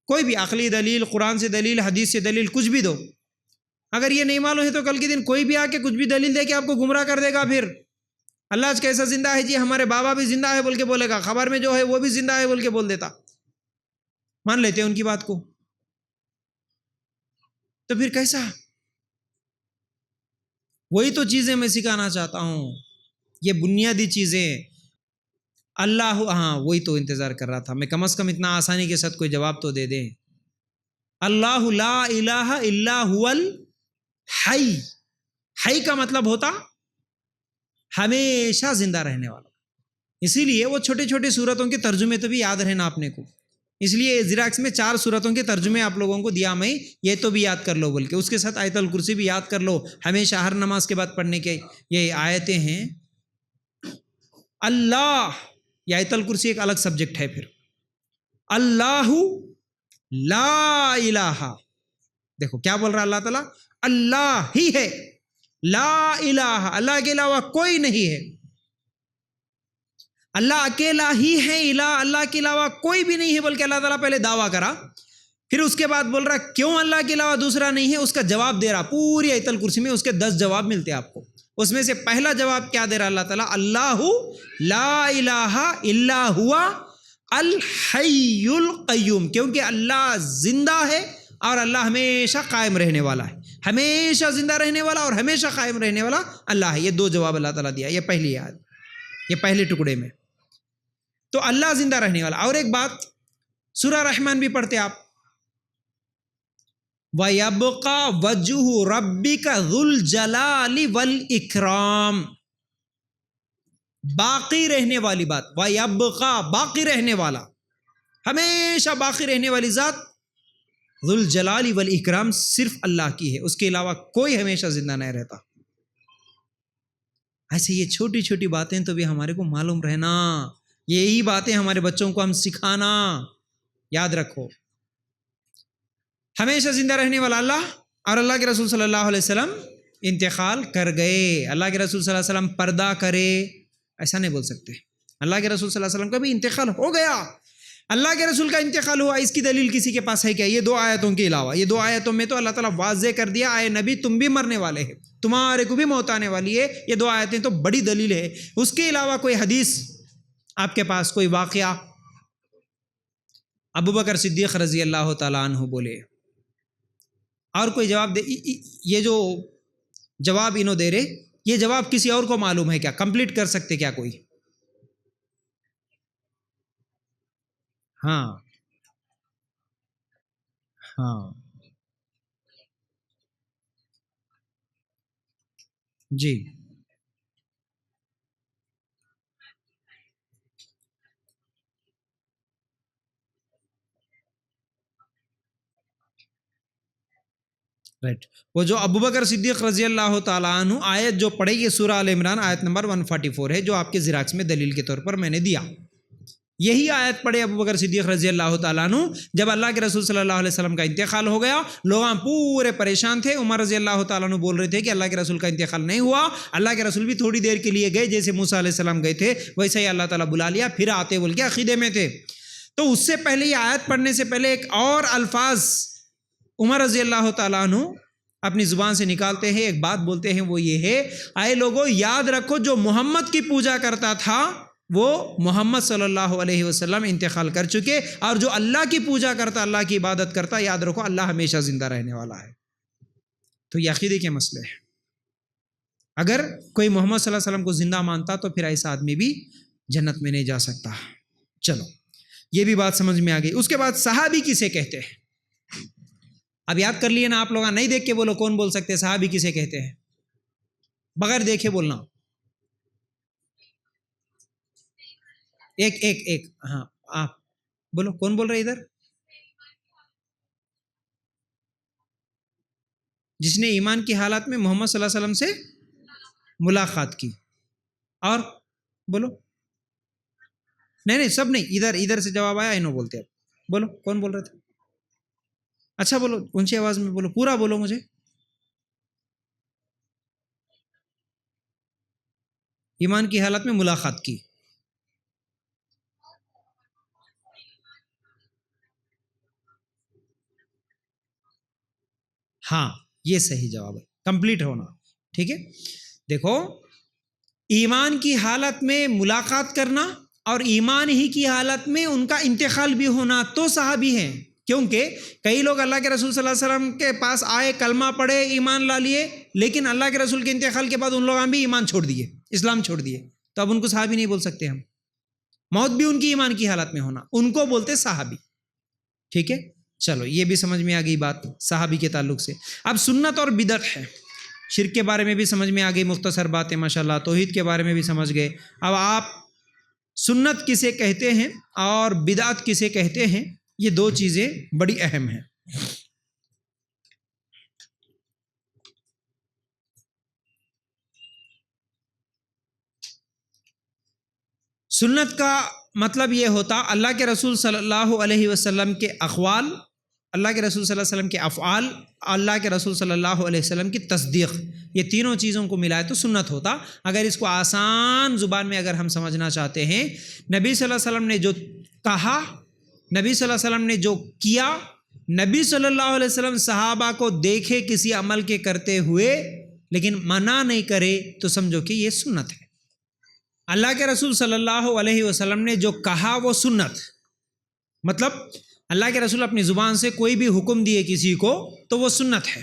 کوئی بھی عقلی دلیل، قرآن سے دلیل، حدیث سے دلیل، کچھ بھی دو. اگر یہ نہیں معلوم ہے تو کل کے دن کوئی بھی آ کے کچھ بھی دلیل دے کے آپ کو گمراہ کر دے گا. پھر اللہ کیسا زندہ ہے جی؟ ہمارے بابا بھی زندہ ہے بول کے بولے گا، خبر میں جو ہے وہ بھی زندہ ہے بول کے بول دیتا. مان لیتے ہیں ان کی بات کو، تو پھر کیسا؟ وہی تو چیزیں میں سکھانا چاہتا ہوں، یہ بنیادی چیزیں. اللہ، ہاں وہی تو انتظار کر رہا تھا میں، کم از کم اتنا آسانی کے ساتھ کوئی جواب تو دے دیں. اللہ لا الہ الا هو الحی. حی کا مطلب ہوتا ہمیشہ زندہ رہنے والا. اسی لیے وہ چھوٹے چھوٹے صورتوں کے ترجمے تو بھی یاد رہنا اپنے کو. اس لیے زیراکس میں 4 صورتوں کے ترجمے آپ لوگوں کو دیا میں، یہ تو بھی یاد کر لو، بلکہ اس کے ساتھ آیت الکرسی بھی یاد کر لو. ہمیشہ ہر نماز کے بعد پڑھنے کے یہ آیتیں ہیں. اللہ، یہ آیت الکرسی ایک الگ سبجیکٹ ہے. پھر اللہ لا الہ، دیکھو کیا بول رہا اللہ تعالیٰ، اللہ ہی ہے، لا الہ، اللہ کے علاوہ کوئی نہیں ہے. اللہ اکیلا ہی ہے الہ، اللہ کے علاوہ کوئی بھی نہیں ہے. بلکہ اللہ تعالیٰ پہلے دعویٰ کرا، پھر اس کے بعد بول رہا کیوں اللہ کے علاوہ دوسرا نہیں ہے، اس کا جواب دے رہا. پوری آیت الکرسی میں اس کے 10 جواب ملتے ہیں آپ کو. اس میں سے پہلا جواب کیا دے رہا اللہ تعالیٰ، اللہ لا الہ الا ہوا الحی القیوم، کیونکہ اللہ زندہ ہے اور اللہ ہمیشہ قائم رہنے والا ہے. ہمیشہ زندہ رہنے والا اور ہمیشہ قائم رہنے والا اللہ ہے. یہ 2 جواب اللہ تعالیٰ دیا. یہ پہلی آیت، یہ پہلے ٹکڑے میں تو اللہ زندہ رہنے والا. اور ایک بات، سورہ رحمان بھی پڑھتے آپ، وَيَبْقَى وَجْهُ رَبِّكَ ذُو الْجَلَالِ وَالْإِكْرَامِ، باقی رہنے والی بات. وَيَبْقَى، باقی رہنے والا، ہمیشہ باقی رہنے والی ذات ذو الجلال والاکرام صرف اللہ کی ہے، اس کے علاوہ کوئی ہمیشہ زندہ نہیں رہتا. ایسے یہ چھوٹی چھوٹی باتیں تو بھی ہمارے کو معلوم رہنا، یہی باتیں ہمارے بچوں کو ہم سکھانا. یاد رکھو، ہمیشہ زندہ رہنے والا اللہ، اور اللہ کے رسول صلی اللہ علیہ وسلم انتقال کر گئے. اللہ کے رسول صلی اللہ علیہ وسلم پردہ کرے، ایسا نہیں بول سکتے. اللہ کے رسول صلی اللہ علیہ وسلم کا بھی انتقال ہو گیا. اللہ کے رسول کا انتقال ہوا، اس کی دلیل کسی کے پاس ہے کیا؟ یہ 2 آیتوں کے علاوہ، یہ 2 آیتوں میں تو اللہ تعالیٰ واضح کر دیا، اے نبی تم بھی مرنے والے ہیں، تمہارے کو بھی موت آنے والی ہے. یہ 2 آیتیں تو بڑی دلیل ہے. اس کے علاوہ کوئی حدیث آپ کے پاس، کوئی واقعہ؟ ابوبکر صدیق رضی اللہ تعالیٰ عنہ بولے، اور کوئی جواب دے. یہ جو جواب انہوں دے رہے، یہ جواب کسی اور کو معلوم ہے کیا؟ کمپلیٹ کر سکتے کیا کوئی؟ ہاں ہاں جی. رائٹ. وہ جو ابوبکر صدیق رضی اللہ تعالیٰ عنہ آیت جو پڑھے، یہ سورہ آل عمران آیت نمبر 144 ہے، جو آپ کے زیراکس میں دلیل کے طور پر میں نے دیا. یہی آیت پڑھے ابوبکر صدیق رضی اللہ تعالیٰ عنہ جب اللہ کے رسول صلی اللہ علیہ وسلم کا انتقال ہو گیا. لوگ پورے پریشان تھے. عمر رضی اللہ تعالیٰ عنہ بول رہے تھے کہ اللہ کے رسول کا انتقال نہیں ہوا. اللہ کے رسول بھی تھوڑی دیر کے لیے گئے، جیسے موسیٰ علیہ السلام گئے تھے ویسے ہی اللہ تعالیٰ بلا لیا، پھر آتے بول کے عقیدے میں تھے. تو اس سے پہلے یہ آیت پڑھنے سے پہلے ایک اور الفاظ عمر رضی اللہ تعالیٰ عنہ اپنی زبان سے نکالتے ہیں، ایک بات بولتے ہیں، وہ یہ ہے، اے لوگوں یاد رکھو جو محمد کی پوجا کرتا تھا وہ محمد صلی اللہ علیہ وسلم انتقال کر چکے، اور جو اللہ کی پوجا کرتا، اللہ کی عبادت کرتا، یاد رکھو اللہ ہمیشہ زندہ رہنے والا ہے. تو یہ عقیدے کے مسئلے ہیں. اگر کوئی محمد صلی اللہ علیہ وسلم کو زندہ مانتا تو پھر ایسا آدمی بھی جنت میں نہیں جا سکتا. چلو یہ بھی بات سمجھ میں آ گئی. اس کے بعد صحابی کسے کہتے ہیں؟ اب یاد کر لیے نا آپ لوگ، نہیں دیکھ کے بولو کون بول سکتے صحابی کسے کہتے ہیں؟ بغیر دیکھے بولنا. ایک ہاں آپ بولو، کون بول رہے ادھر؟ جس نے ایمان کی حالت میں محمد صلی اللہ علیہ وسلم سے ملاقات کی. اور بولو. نہیں سب نہیں، ادھر سے جواب آیا، انہوں بولتے. اب بولو کون بول رہے تھے؟ اچھا بولو، اونچی آواز میں بولو، پورا بولو مجھے. ایمان کی حالت میں ملاقات کی. ہاں یہ صحیح جواب ہے، کمپلیٹ ہونا. ٹھیک ہے، دیکھو ایمان کی حالت میں ملاقات کرنا اور ایمان ہی کی حالت میں ان کا انتقال بھی ہونا تو صحابی ہیں. کیونکہ کئی لوگ اللہ کے رسول صلی اللہ علیہ وسلم کے پاس آئے، کلمہ پڑھے، ایمان لا لیے، لیکن اللہ کے رسول کے انتقال کے بعد ان لوگوں نے بھی ایمان چھوڑ دیے، اسلام چھوڑ دیے، تو اب ان کو صحابی نہیں بول سکتے ہم. موت بھی ان کی ایمان کی حالت میں ہونا، ان کو بولتے صحابی. ٹھیک ہے، چلو یہ بھی سمجھ میں آ گئی بات صحابی کے تعلق سے. اب سنت اور بدعت ہے، شرک کے بارے میں بھی سمجھ میں آ گئی، مختصر باتیں ماشاءاللہ، توحید کے بارے میں بھی سمجھ گئے. اب آپ سنت کسے کہتے ہیں اور بدعت کسے کہتے ہیں، یہ دو چیزیں بڑی اہم ہیں۔ سنت کا مطلب یہ ہوتا اللہ کے رسول صلی اللہ علیہ وسلم کے اقوال، اللہ کے رسول صلی اللہ علیہ وسلم کے افعال، اللہ کے رسول صلی اللہ علیہ وسلم کی تصدیق، یہ تینوں چیزوں کو ملائے تو سنت ہوتا۔ اگر اس کو آسان زبان میں اگر ہم سمجھنا چاہتے ہیں، نبی صلی اللہ علیہ وسلم نے جو کہا، نبی صلی اللہ علیہ وسلم نے جو کیا، نبی صلی اللہ علیہ وسلم صحابہ کو دیکھے کسی عمل کے کرتے ہوئے لیکن منع نہیں کرے تو سمجھو کہ یہ سنت ہے۔ اللہ کے رسول صلی اللہ علیہ وسلم نے جو کہا وہ سنت، مطلب اللہ کے رسول اپنی زبان سے کوئی بھی حکم دیے کسی کو تو وہ سنت ہے،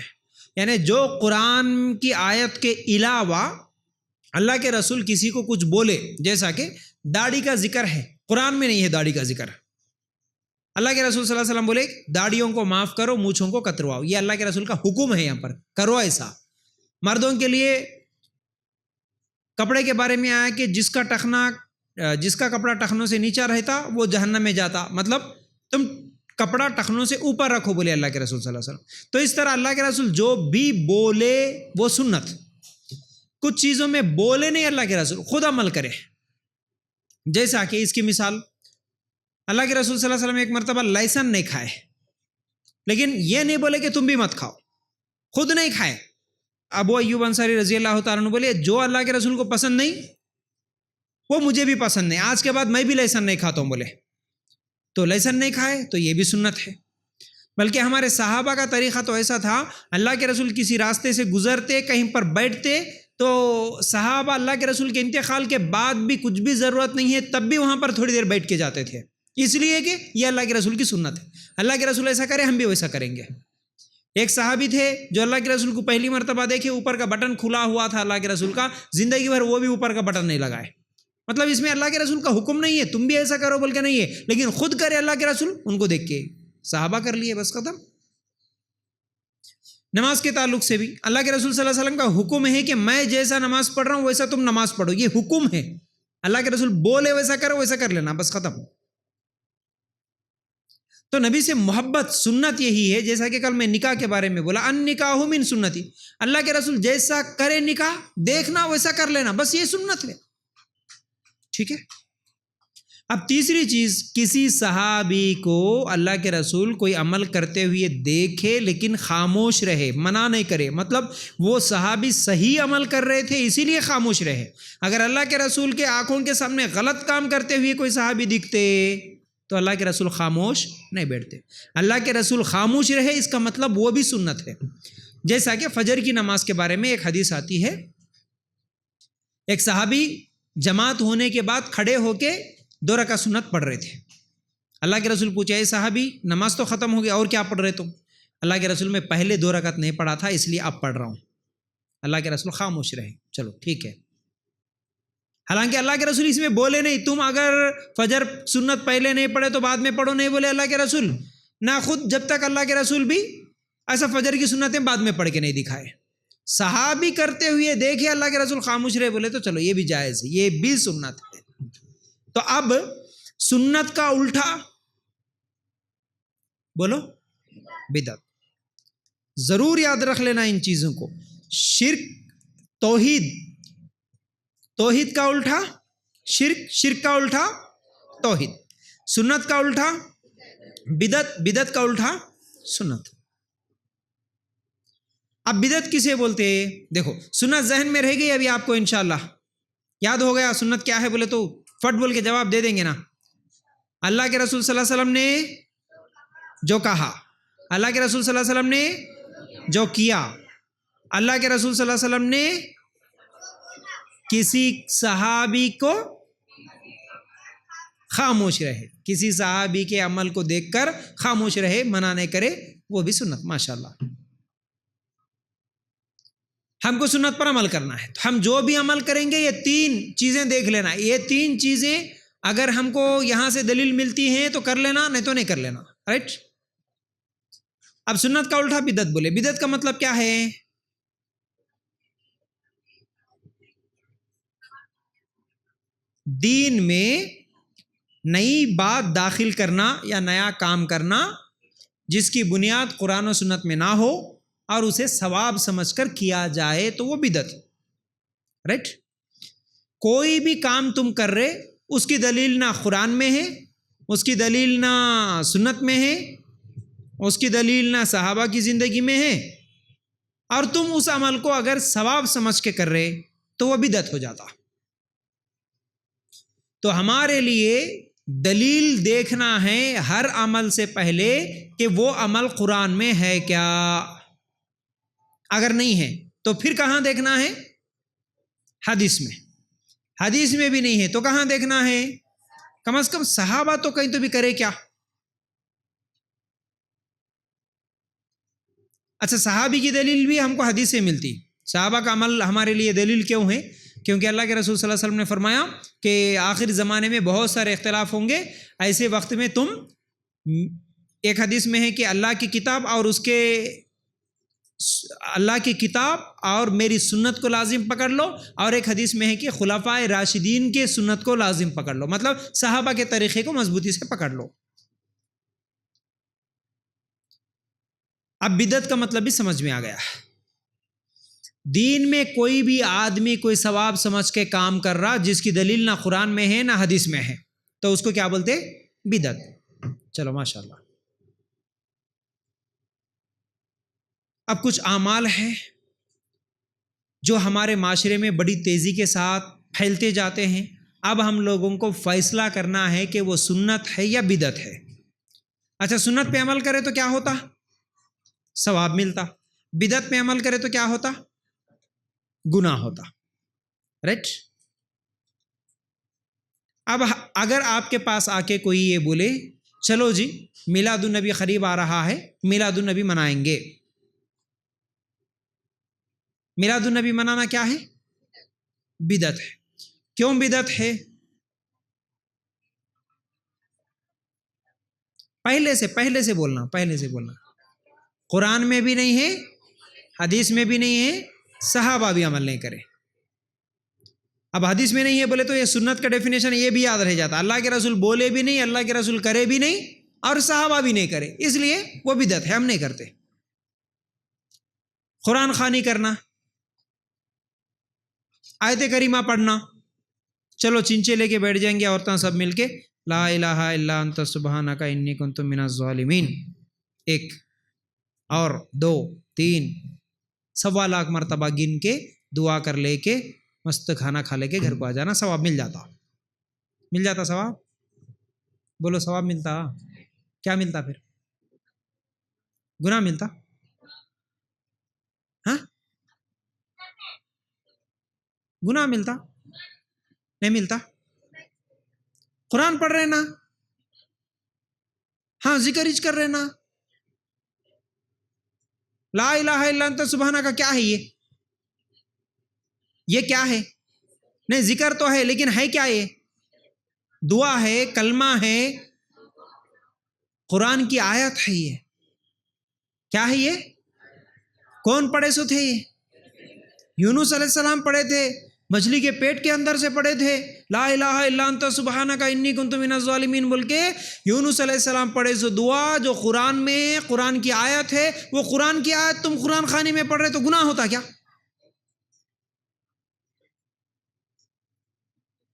یعنی جو قرآن کی آیت کے علاوہ اللہ کے رسول کسی کو کچھ بولے، جیسا کہ داڑھی کا ذکر ہے، قرآن میں نہیں ہے داڑھی کا ذکر، اللہ کے رسول صلی اللہ علیہ وسلم بولے داڑھیوں کو معاف کرو، مونچھوں کو کترواؤ، یہ اللہ کے رسول کا حکم ہے، یہاں پر کرو ایسا۔ مردوں کے لیے کپڑے کے بارے میں آیا کہ جس کا کپڑا ٹخنوں سے نیچا رہتا وہ جہنم میں جاتا، مطلب تم کپڑا ٹخنوں سے اوپر رکھو، بولے اللہ کے رسول صلی اللہ علیہ وسلم۔ تو اس طرح اللہ کے رسول جو بھی بولے وہ سنت، کچھ چیزوں میں بولے نہیں اللہ کے رسول، خود عمل کرے، جیسا کہ اس کی مثال اللہ کے رسول صلی اللہ علیہ وسلم ایک مرتبہ لہسن نہیں کھائے، لیکن یہ نہیں بولے کہ تم بھی مت کھاؤ، خود نہیں کھائے۔ ابو ایوب انصاری رضی اللہ تعالیٰ عنہ بولے جو اللہ کے رسول کو پسند نہیں وہ مجھے بھی پسند نہیں، آج کے بعد میں بھی لہسن نہیں کھاتا ہوں، بولے تو لہسن نہیں کھائے تو یہ بھی سنت ہے۔ بلکہ ہمارے صحابہ کا طریقہ تو ایسا تھا، اللہ کے رسول کسی راستے سے گزرتے، کہیں پر بیٹھتے تو صحابہ اللہ کے رسول کے انتقال کے بعد بھی کچھ بھی ضرورت نہیں ہے تب بھی وہاں پر تھوڑی دیر بیٹھ کے جاتے تھے، اس لیے کہ یہ اللہ کے رسول کی سنت ہے، اللہ کے رسول ایسا کرے ہم بھی ویسا کریں گے۔ ایک صحابی تھے جو اللہ کے رسول کو پہلی مرتبہ دیکھے، اوپر کا بٹن کھلا ہوا تھا اللہ کے رسول کا، زندگی بھر وہ بھی اوپر کا بٹن نہیں لگائے، مطلب اس میں اللہ کے رسول کا حکم نہیں ہے تم بھی ایسا کرو بول کے نہیں ہے، لیکن خود کرے اللہ کے رسول، ان کو دیکھ کے صحابہ کر لیے، بس ختم۔ نماز کے تعلق سے بھی اللہ کے رسول صلی اللہ علیہ وسلم کا حکم ہے کہ میں جیسا نماز پڑھ رہا ہوں ویسا تم نماز پڑھو، یہ حکم ہے، اللہ کے رسول بولے ویسا کرو، ویسا کر لینا، بس ختم۔ تو نبی سے محبت سنت یہی ہے، جیسا کہ کل میں نکاح کے بارے میں بولا، ان نکاح من سنتی، اللہ کے رسول جیسا کرے نکاح دیکھنا ویسا کر لینا، بس یہ سنت ہے، ٹھیک ہے۔ اب تیسری چیز، کسی صحابی کو اللہ کے رسول کوئی عمل کرتے ہوئے دیکھے لیکن خاموش رہے، منع نہیں کرے، مطلب وہ صحابی صحیح عمل کر رہے تھے اسی لیے خاموش رہے۔ اگر اللہ کے رسول کے آنکھوں کے سامنے غلط کام کرتے ہوئے کوئی صحابی دکھتے تو اللہ کے رسول خاموش نہیں بیٹھتے، اللہ کے رسول خاموش رہے، اس کا مطلب وہ بھی سنت ہے۔ جیسا کہ فجر کی نماز کے بارے میں ایک حدیث آتی ہے، ایک صحابی جماعت ہونے کے بعد کھڑے ہو کے 2 رکعت سنت پڑھ رہے تھے، اللہ کے رسول پوچھا، اے صحابی نماز تو ختم ہو گئی اور کیا پڑھ رہے تم؟ اللہ کے رسول میں پہلے 2 رکعت نہیں پڑھا تھا اس لیے اب پڑھ رہا ہوں، اللہ کے رسول خاموش رہے، چلو ٹھیک ہے۔ حالانکہ اللہ کے رسول اس میں بولے نہیں تم اگر فجر سنت پہلے نہیں پڑھے تو بعد میں پڑھو، نہیں بولے اللہ کے رسول، نہ خود جب تک اللہ کے رسول بھی ایسا فجر کی سنتیں بعد میں پڑھ کے نہیں دکھائے، صحابی کرتے ہوئے دیکھے اللہ کے رسول خاموش رہے، بولے تو چلو یہ بھی جائز ہے، یہ بھی سنت ہے۔ تو اب سنت کا الٹا بولو بدعت، ضرور یاد رکھ لینا ان چیزوں کو۔ شرک، توحید کا الٹا شرک، شرک کا الٹا توحید، سنت کا الٹا بدعت، بدعت کا الٹا سنت۔ اب بدعت کسے بولتے ہیں؟ دیکھو سنت ذہن میں رہ گئی ابھی آپ کو انشاءاللہ یاد ہو گیا سنت کیا ہے، بولے تو فٹ بول کے جواب دے دیں گے نا۔ اللہ کے رسول صلی اللہ علیہ وسلم نے جو کہا، اللہ کے رسول صلی اللہ علیہ وسلم نے جو کیا، اللہ کے رسول صلی اللہ علیہ وسلم نے کسی صحابی کو خاموش رہے، کسی صحابی کے عمل کو دیکھ کر خاموش رہے، منع نہیں کرے، وہ بھی سنت۔ ماشاءاللہ ہم کو سنت پر عمل کرنا ہے، تو ہم جو بھی عمل کریں گے یہ 3 چیزیں دیکھ لینا، یہ 3 چیزیں اگر ہم کو یہاں سے دلیل ملتی ہیں تو کر لینا، نہیں تو نہیں کر لینا، رائٹ۔ اب سنت کا الٹا بدعت بولے، بدعت کا مطلب کیا ہے؟ دین میں نئی بات داخل کرنا یا نیا کام کرنا جس کی بنیاد قرآن و سنت میں نہ ہو اور اسے ثواب سمجھ کر کیا جائے تو وہ بدعت، رائٹ؟ کوئی بھی کام تم کر رہے اس کی دلیل نہ قرآن میں ہے، اس کی دلیل نہ سنت میں ہے، اس کی دلیل نہ صحابہ کی زندگی میں ہے، اور تم اس عمل کو اگر ثواب سمجھ کے کر رہے تو وہ بدعت ہو جاتا۔ تو ہمارے لیے دلیل دیکھنا ہے ہر عمل سے پہلے کہ وہ عمل قرآن میں ہے کیا، اگر نہیں ہے تو پھر کہاں دیکھنا ہے؟ حدیث میں۔ حدیث میں بھی نہیں ہے تو کہاں دیکھنا ہے؟ کم از کم صحابہ تو کہیں تو بھی کرے کیا۔ اچھا، صحابی کی دلیل بھی ہم کو حدیث سے ملتی، صحابہ کا عمل ہمارے لیے دلیل کیوں ہے؟ کیونکہ اللہ کے رسول صلی اللہ علیہ وسلم نے فرمایا کہ آخر زمانے میں بہت سارے اختلاف ہوں گے، ایسے وقت میں تم، ایک حدیث میں ہے کہ اللہ کی کتاب اور اس کے اللہ کی کتاب اور میری سنت کو لازم پکڑ لو، اور ایک حدیث میں ہے کہ خلفائے راشدین کے سنت کو لازم پکڑ لو، مطلب صحابہ کے طریقے کو مضبوطی سے پکڑ لو۔ اب بدعت کا مطلب بھی سمجھ میں آ گیا۔ دین میں کوئی بھی آدمی کوئی ثواب سمجھ کے کام کر رہا جس کی دلیل نہ قرآن میں ہے نہ حدیث میں ہے تو اس کو کیا بولتے؟ بدعت۔ چلو ماشاءاللہ۔ اب کچھ اعمال ہیں جو ہمارے معاشرے میں بڑی تیزی کے ساتھ پھیلتے جاتے ہیں، اب ہم لوگوں کو فیصلہ کرنا ہے کہ وہ سنت ہے یا بدعت ہے۔ اچھا، سنت پہ عمل کرے تو کیا ہوتا؟ ثواب ملتا۔ بدعت پہ عمل کرے تو کیا ہوتا؟ گناہ ہوتا، رائٹ؟ اب اگر آپ کے پاس آ کے کوئی یہ بولے چلو جی میلاد النبی قریب آ رہا ہے، میلاد النبی منائیں گے، میلاد النبی منانا کیا ہے؟ بدعت ہے۔ کیوں بدعت ہے؟ پہلے سے بولنا قرآن میں بھی نہیں ہے، حدیث میں بھی نہیں ہے، صحابہ بھی عمل نہیں کرے۔ اب حدیث میں نہیں ہے بولے تو یہ سنت کا ڈیفینیشن یہ بھی یاد رہ جاتا، اللہ کے رسول بولے بھی نہیں، اللہ کے رسول کرے بھی نہیں، اور صحابہ بھی نہیں کرے، اس لیے وہ بدعت ہے، ہم نہیں کرتے۔ قرآن خوانی کرنا، آیت کریمہ پڑھنا، چلو چنچے لے کے بیٹھ جائیں گے عورتیں سب مل کے، لا الہ الا انت سبحانک انی کنت من الظالمین، 1 اور 2 3 1.25 لاکھ مرتبہ گن کے دعا کر لے کے مست کھانا کھا لے کے گھر کو آ جانا، ثواب مل جاتا ثواب؟ بولو ثواب ملتا؟ کیا ملتا پھر؟ گناہ ملتا؟ ہاں، گناہ ملتا؟ نہیں ملتا؟ قرآن پڑھ رہے نا، ہاں ذکر کر رہے نا، لا الہ الا انت سبحانہ کا کیا ہے؟ یہ کیا ہے؟ نہیں ذکر تو ہے لیکن ہے کیا؟ یہ دعا ہے، کلمہ ہے، قرآن کی آیت ہے، یہ کیا ہے؟ یہ کون پڑھے سو تھے؟ یہ یونس علیہ السلام پڑھے تھے، مچھلی کے پیٹ کے اندر سے پڑھے تھے، لا الہ الا انت سبحانک انی کنت من الظالمین بول کے یونس علیہ السلام پڑھے سو دعا جو قرآن میں قرآن کی آیت ہے، وہ قرآن کی آیت تم قرآن خوانی میں پڑھ رہے تو گناہ ہوتا کیا؟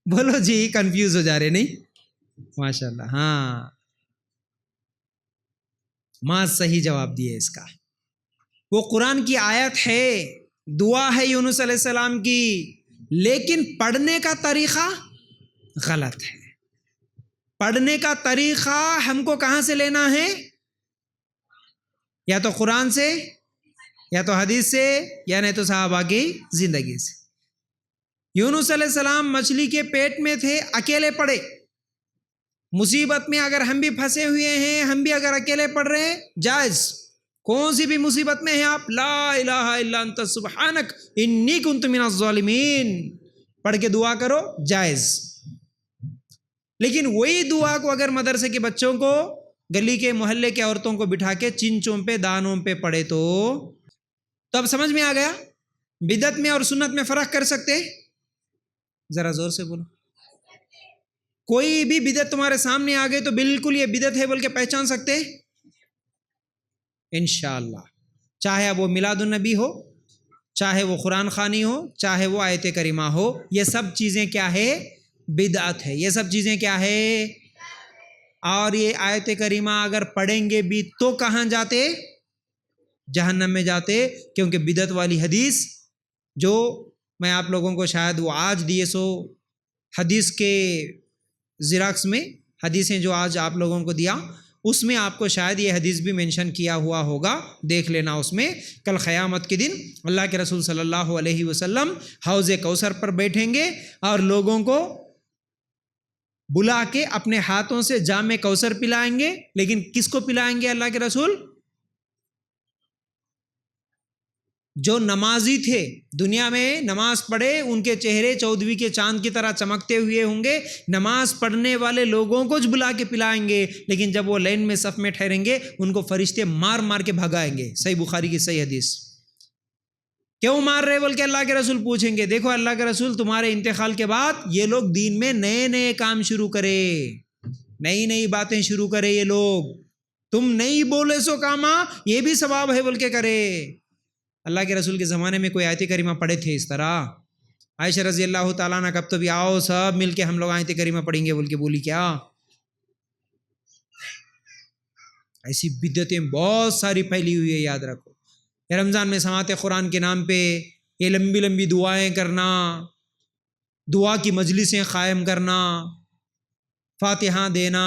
بولو جی، کنفیوز ہو جا رہے نہیں؟ ماشاءاللہ، ہاں ماں صحیح جواب دیے اس کا۔ وہ قرآن کی آیت ہے، دعا ہے یونس علیہ السلام کی، لیکن پڑھنے کا طریقہ غلط ہے۔ پڑھنے کا طریقہ ہم کو کہاں سے لینا ہے؟ یا تو قرآن سے، یا تو حدیث سے، یا نہیں تو صحابہ کی زندگی سے۔ یونس علیہ السلام مچھلی کے پیٹ میں تھے، اکیلے پڑھے۔ مصیبت میں اگر ہم بھی پھنسے ہوئے ہیں، ہم بھی اگر اکیلے پڑھ رہے ہیں، جائز۔ کون سی بھی مصیبت میں ہیں آپ، لا الہ الا انت سبحانک انی کنت من الظالمین پڑھ کے دعا کرو، جائز۔ لیکن وہی دعا کو اگر مدرسے کے بچوں کو، گلی کے محلے کے عورتوں کو بٹھا کے چنچوں پہ دانوں پہ پڑھے تو اب سمجھ میں آ گیا؟ بدعت میں اور سنت میں فرق کر سکتے؟ ذرا زور سے بولو۔ کوئی بھی بدعت تمہارے سامنے آ گئے تو بالکل یہ بدعت ہے بول کے پہچان سکتے انشاءاللہ، چاہے وہ میلاد النبی ہو، چاہے وہ قرآن خوانی ہو، چاہے وہ آیت کریمہ ہو، یہ سب چیزیں کیا ہے؟ بدعت ہے۔ یہ سب چیزیں کیا ہے؟ اور یہ آیت کریمہ اگر پڑھیں گے بھی تو کہاں جاتے؟ جہنم میں جاتے، کیونکہ بدعت والی حدیث جو میں آپ لوگوں کو شاید وہ آج دیے سو حدیث کے زیراکس میں حدیثیں جو آج آپ لوگوں کو دیا، اس میں آپ کو شاید یہ حدیث بھی مینشن کیا ہوا ہوگا، دیکھ لینا۔ اس میں کل قیامت کے دن اللہ کے رسول صلی اللہ علیہ وسلم حوض کوثر پر بیٹھیں گے اور لوگوں کو بلا کے اپنے ہاتھوں سے جام کوثر پلائیں گے، لیکن کس کو پلائیں گے اللہ کے رسول؟ جو نمازی تھے، دنیا میں نماز پڑھے، ان کے چہرے 14ویں کے چاند کی طرح چمکتے ہوئے ہوں گے، نماز پڑھنے والے لوگوں کو بلا کے پلائیں گے، لیکن جب وہ لائن میں صف میں ٹھہریں گے ان کو فرشتے مار مار کے بھگائیں گے۔ صحیح بخاری کی صحیح حدیث۔ کیوں مار رہے بول کے اللہ کے رسول پوچھیں گے، دیکھو اللہ کے رسول تمہارے انتقال کے بعد یہ لوگ دین میں نئے نئے کام شروع کرے، نئی نئی باتیں شروع کرے، یہ لوگ تم نہیں بولے سو کاما یہ بھی ثواب ہے بول کے کرے۔ اللہ کے رسول کے زمانے میں کوئی آیت کریمہ پڑھے تھے اس طرح؟ عائشہ رضی اللہ تعالیٰ عنہ کب تو بھی آؤ سب مل کے ہم لوگ آیت کریمہ پڑھیں گے بول کے بولی کیا؟ ایسی بدعتیں بہت ساری پھیلی ہوئی ہے، یاد رکھو۔ رمضان میں سماعت قرآن کے نام پہ یہ لمبی لمبی دعائیں کرنا، دعا کی مجلسیں قائم کرنا، فاتحہ دینا،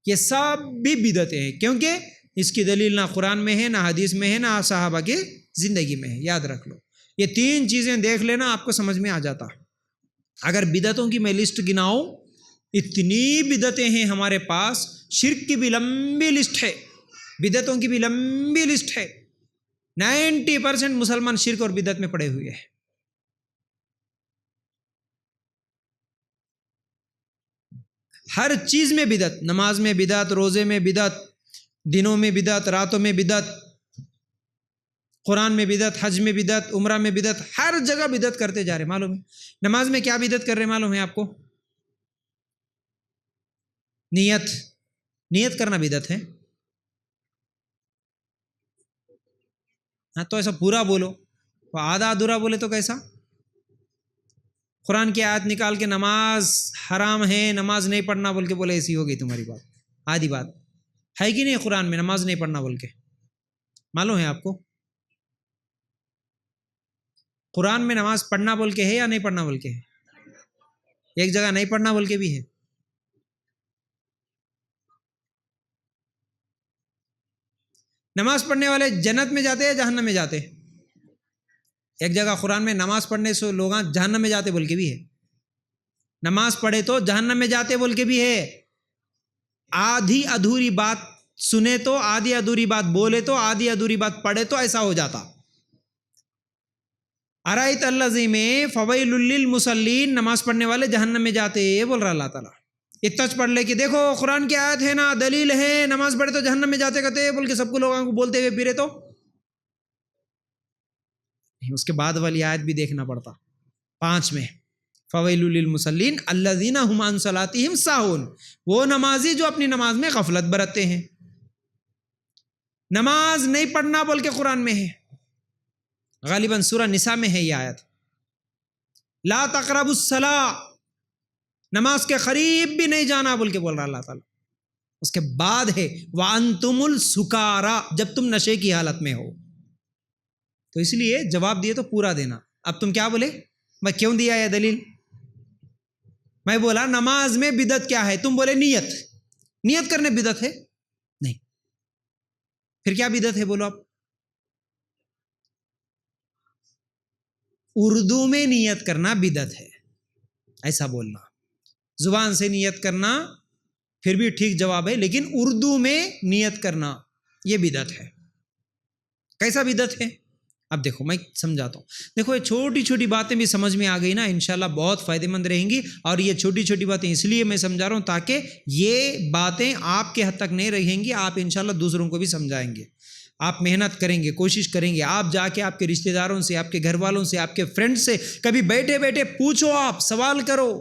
یہ سب بھی بدعتیں ہیں، کیونکہ اس کی دلیل نہ قرآن میں ہے، نہ حدیث میں ہے، نہ صحابہ کی زندگی میں ہے۔ یاد رکھ لو، یہ تین چیزیں دیکھ لینا، آپ کو سمجھ میں آ جاتا۔ اگر بدعتوں کی میں لسٹ گناؤں، اتنی بدعتیں ہیں ہمارے پاس، شرک کی بھی لمبی لسٹ ہے، بدعتوں کی بھی لمبی لسٹ ہے۔ 90% مسلمان شرک اور بدعت میں پڑے ہوئے ہیں۔ ہر چیز میں بدعت، نماز میں بدعت، روزے میں بدعت، دنوں میں بدعت، راتوں میں بدعت، قرآن میں بدعت، حج میں بدعت، عمرہ میں بدعت، ہر جگہ بدعت کرتے جا رہے۔ معلوم ہے نماز میں کیا بدعت کر رہے معلوم ہے آپ کو؟ نیت کرنا بدعت ہے۔ ہاں تو ایسا پورا بولو، آدھا ادھورا بولے تو کیسا؟ قرآن کی آیت نکال کے نماز حرام ہے، نماز نہیں پڑھنا بول کے بولے، ایسی ہوگی تمہاری بات؟ آدھی بات ہے کہ نہیں قرآن میں نماز نہیں پڑھنا بول کے؟ معلوم ہے آپ کو قرآن میں نماز پڑھنا بول کے ہے یا نہیں پڑھنا بول کے ہے؟ ایک جگہ نہیں پڑھنا بول کے بھی ہے۔ نماز پڑھنے والے جنت میں جاتے ہیں جہنم میں جاتے؟ ایک جگہ قرآن میں نماز پڑھنے سے لوگ جہنم میں جاتے بول کے بھی ہے، نماز پڑھے تو جہنم میں جاتے بول کے بھی ہے۔ آدھی ادھوری بات سنے تو، آدھی ادھوری بات بولے تو، آدھی ادھوری بات پڑھے تو ایسا ہو جاتا۔ ارایت الذی میں فویل للمصلین، نماز پڑھنے والے جہنم میں جاتے، یہ بول رہا اللہ تعالیٰ۔ اتنا پڑھ لے کہ دیکھو قرآن کی آیت ہے نا، دلیل ہے، نماز پڑھے تو جہنم میں جاتے کہتے بول کے سب کو لوگوں کو بولتے ہوئے پھرے تو اس کے بعد والی آیت بھی دیکھنا پڑتا۔ 5 میں فویل للمصلین الذین هم عن صلاتهم ساہون، وہ نمازی جو اپنی نماز میں غفلت برتتے ہیں۔ نماز نہیں پڑھنا بول کے قرآن میں ہے، غالباً سورہ نساء میں ہے یہ آیت، لا تقربوا الصلاۃ، نماز کے قریب بھی نہیں جانا بول کے بول رہا اللہ تعالیٰ۔ اس کے بعد ہے وانتم السکارا، جب تم نشے کی حالت میں ہو۔ تو اس لیے جواب دیے تو پورا دینا۔ اب تم کیا بولے؟ میں کیوں دیا یہ دلیل؟ میں بولا نماز میں بدعت کیا ہے، تم بولے نیت کرنے بدعت ہے؟ نہیں، پھر کیا بدعت ہے بولو آپ؟ اردو میں نیت کرنا بدعت ہے، ایسا بولنا۔ زبان سے نیت کرنا پھر بھی ٹھیک جواب ہے، لیکن اردو میں نیت کرنا یہ بدعت ہے۔ کیسا بدعت ہے؟ اب دیکھو میں سمجھاتا ہوں۔ دیکھو یہ چھوٹی چھوٹی باتیں بھی سمجھ میں آ گئی نا، انشاءاللہ بہت فائدہ مند رہیں گی۔ اور یہ چھوٹی چھوٹی باتیں اس لیے میں سمجھا رہا ہوں تاکہ یہ باتیں آپ کے حد تک نہیں رہیں گی، آپ انشاءاللہ دوسروں کو بھی سمجھائیں گے۔ آپ محنت کریں گے، کوشش کریں گے، آپ جا کے آپ کے رشتہ داروں سے، آپ کے گھر والوں سے، آپ کے فرینڈ سے کبھی بیٹھے بیٹھے پوچھو، آپ سوال کرو،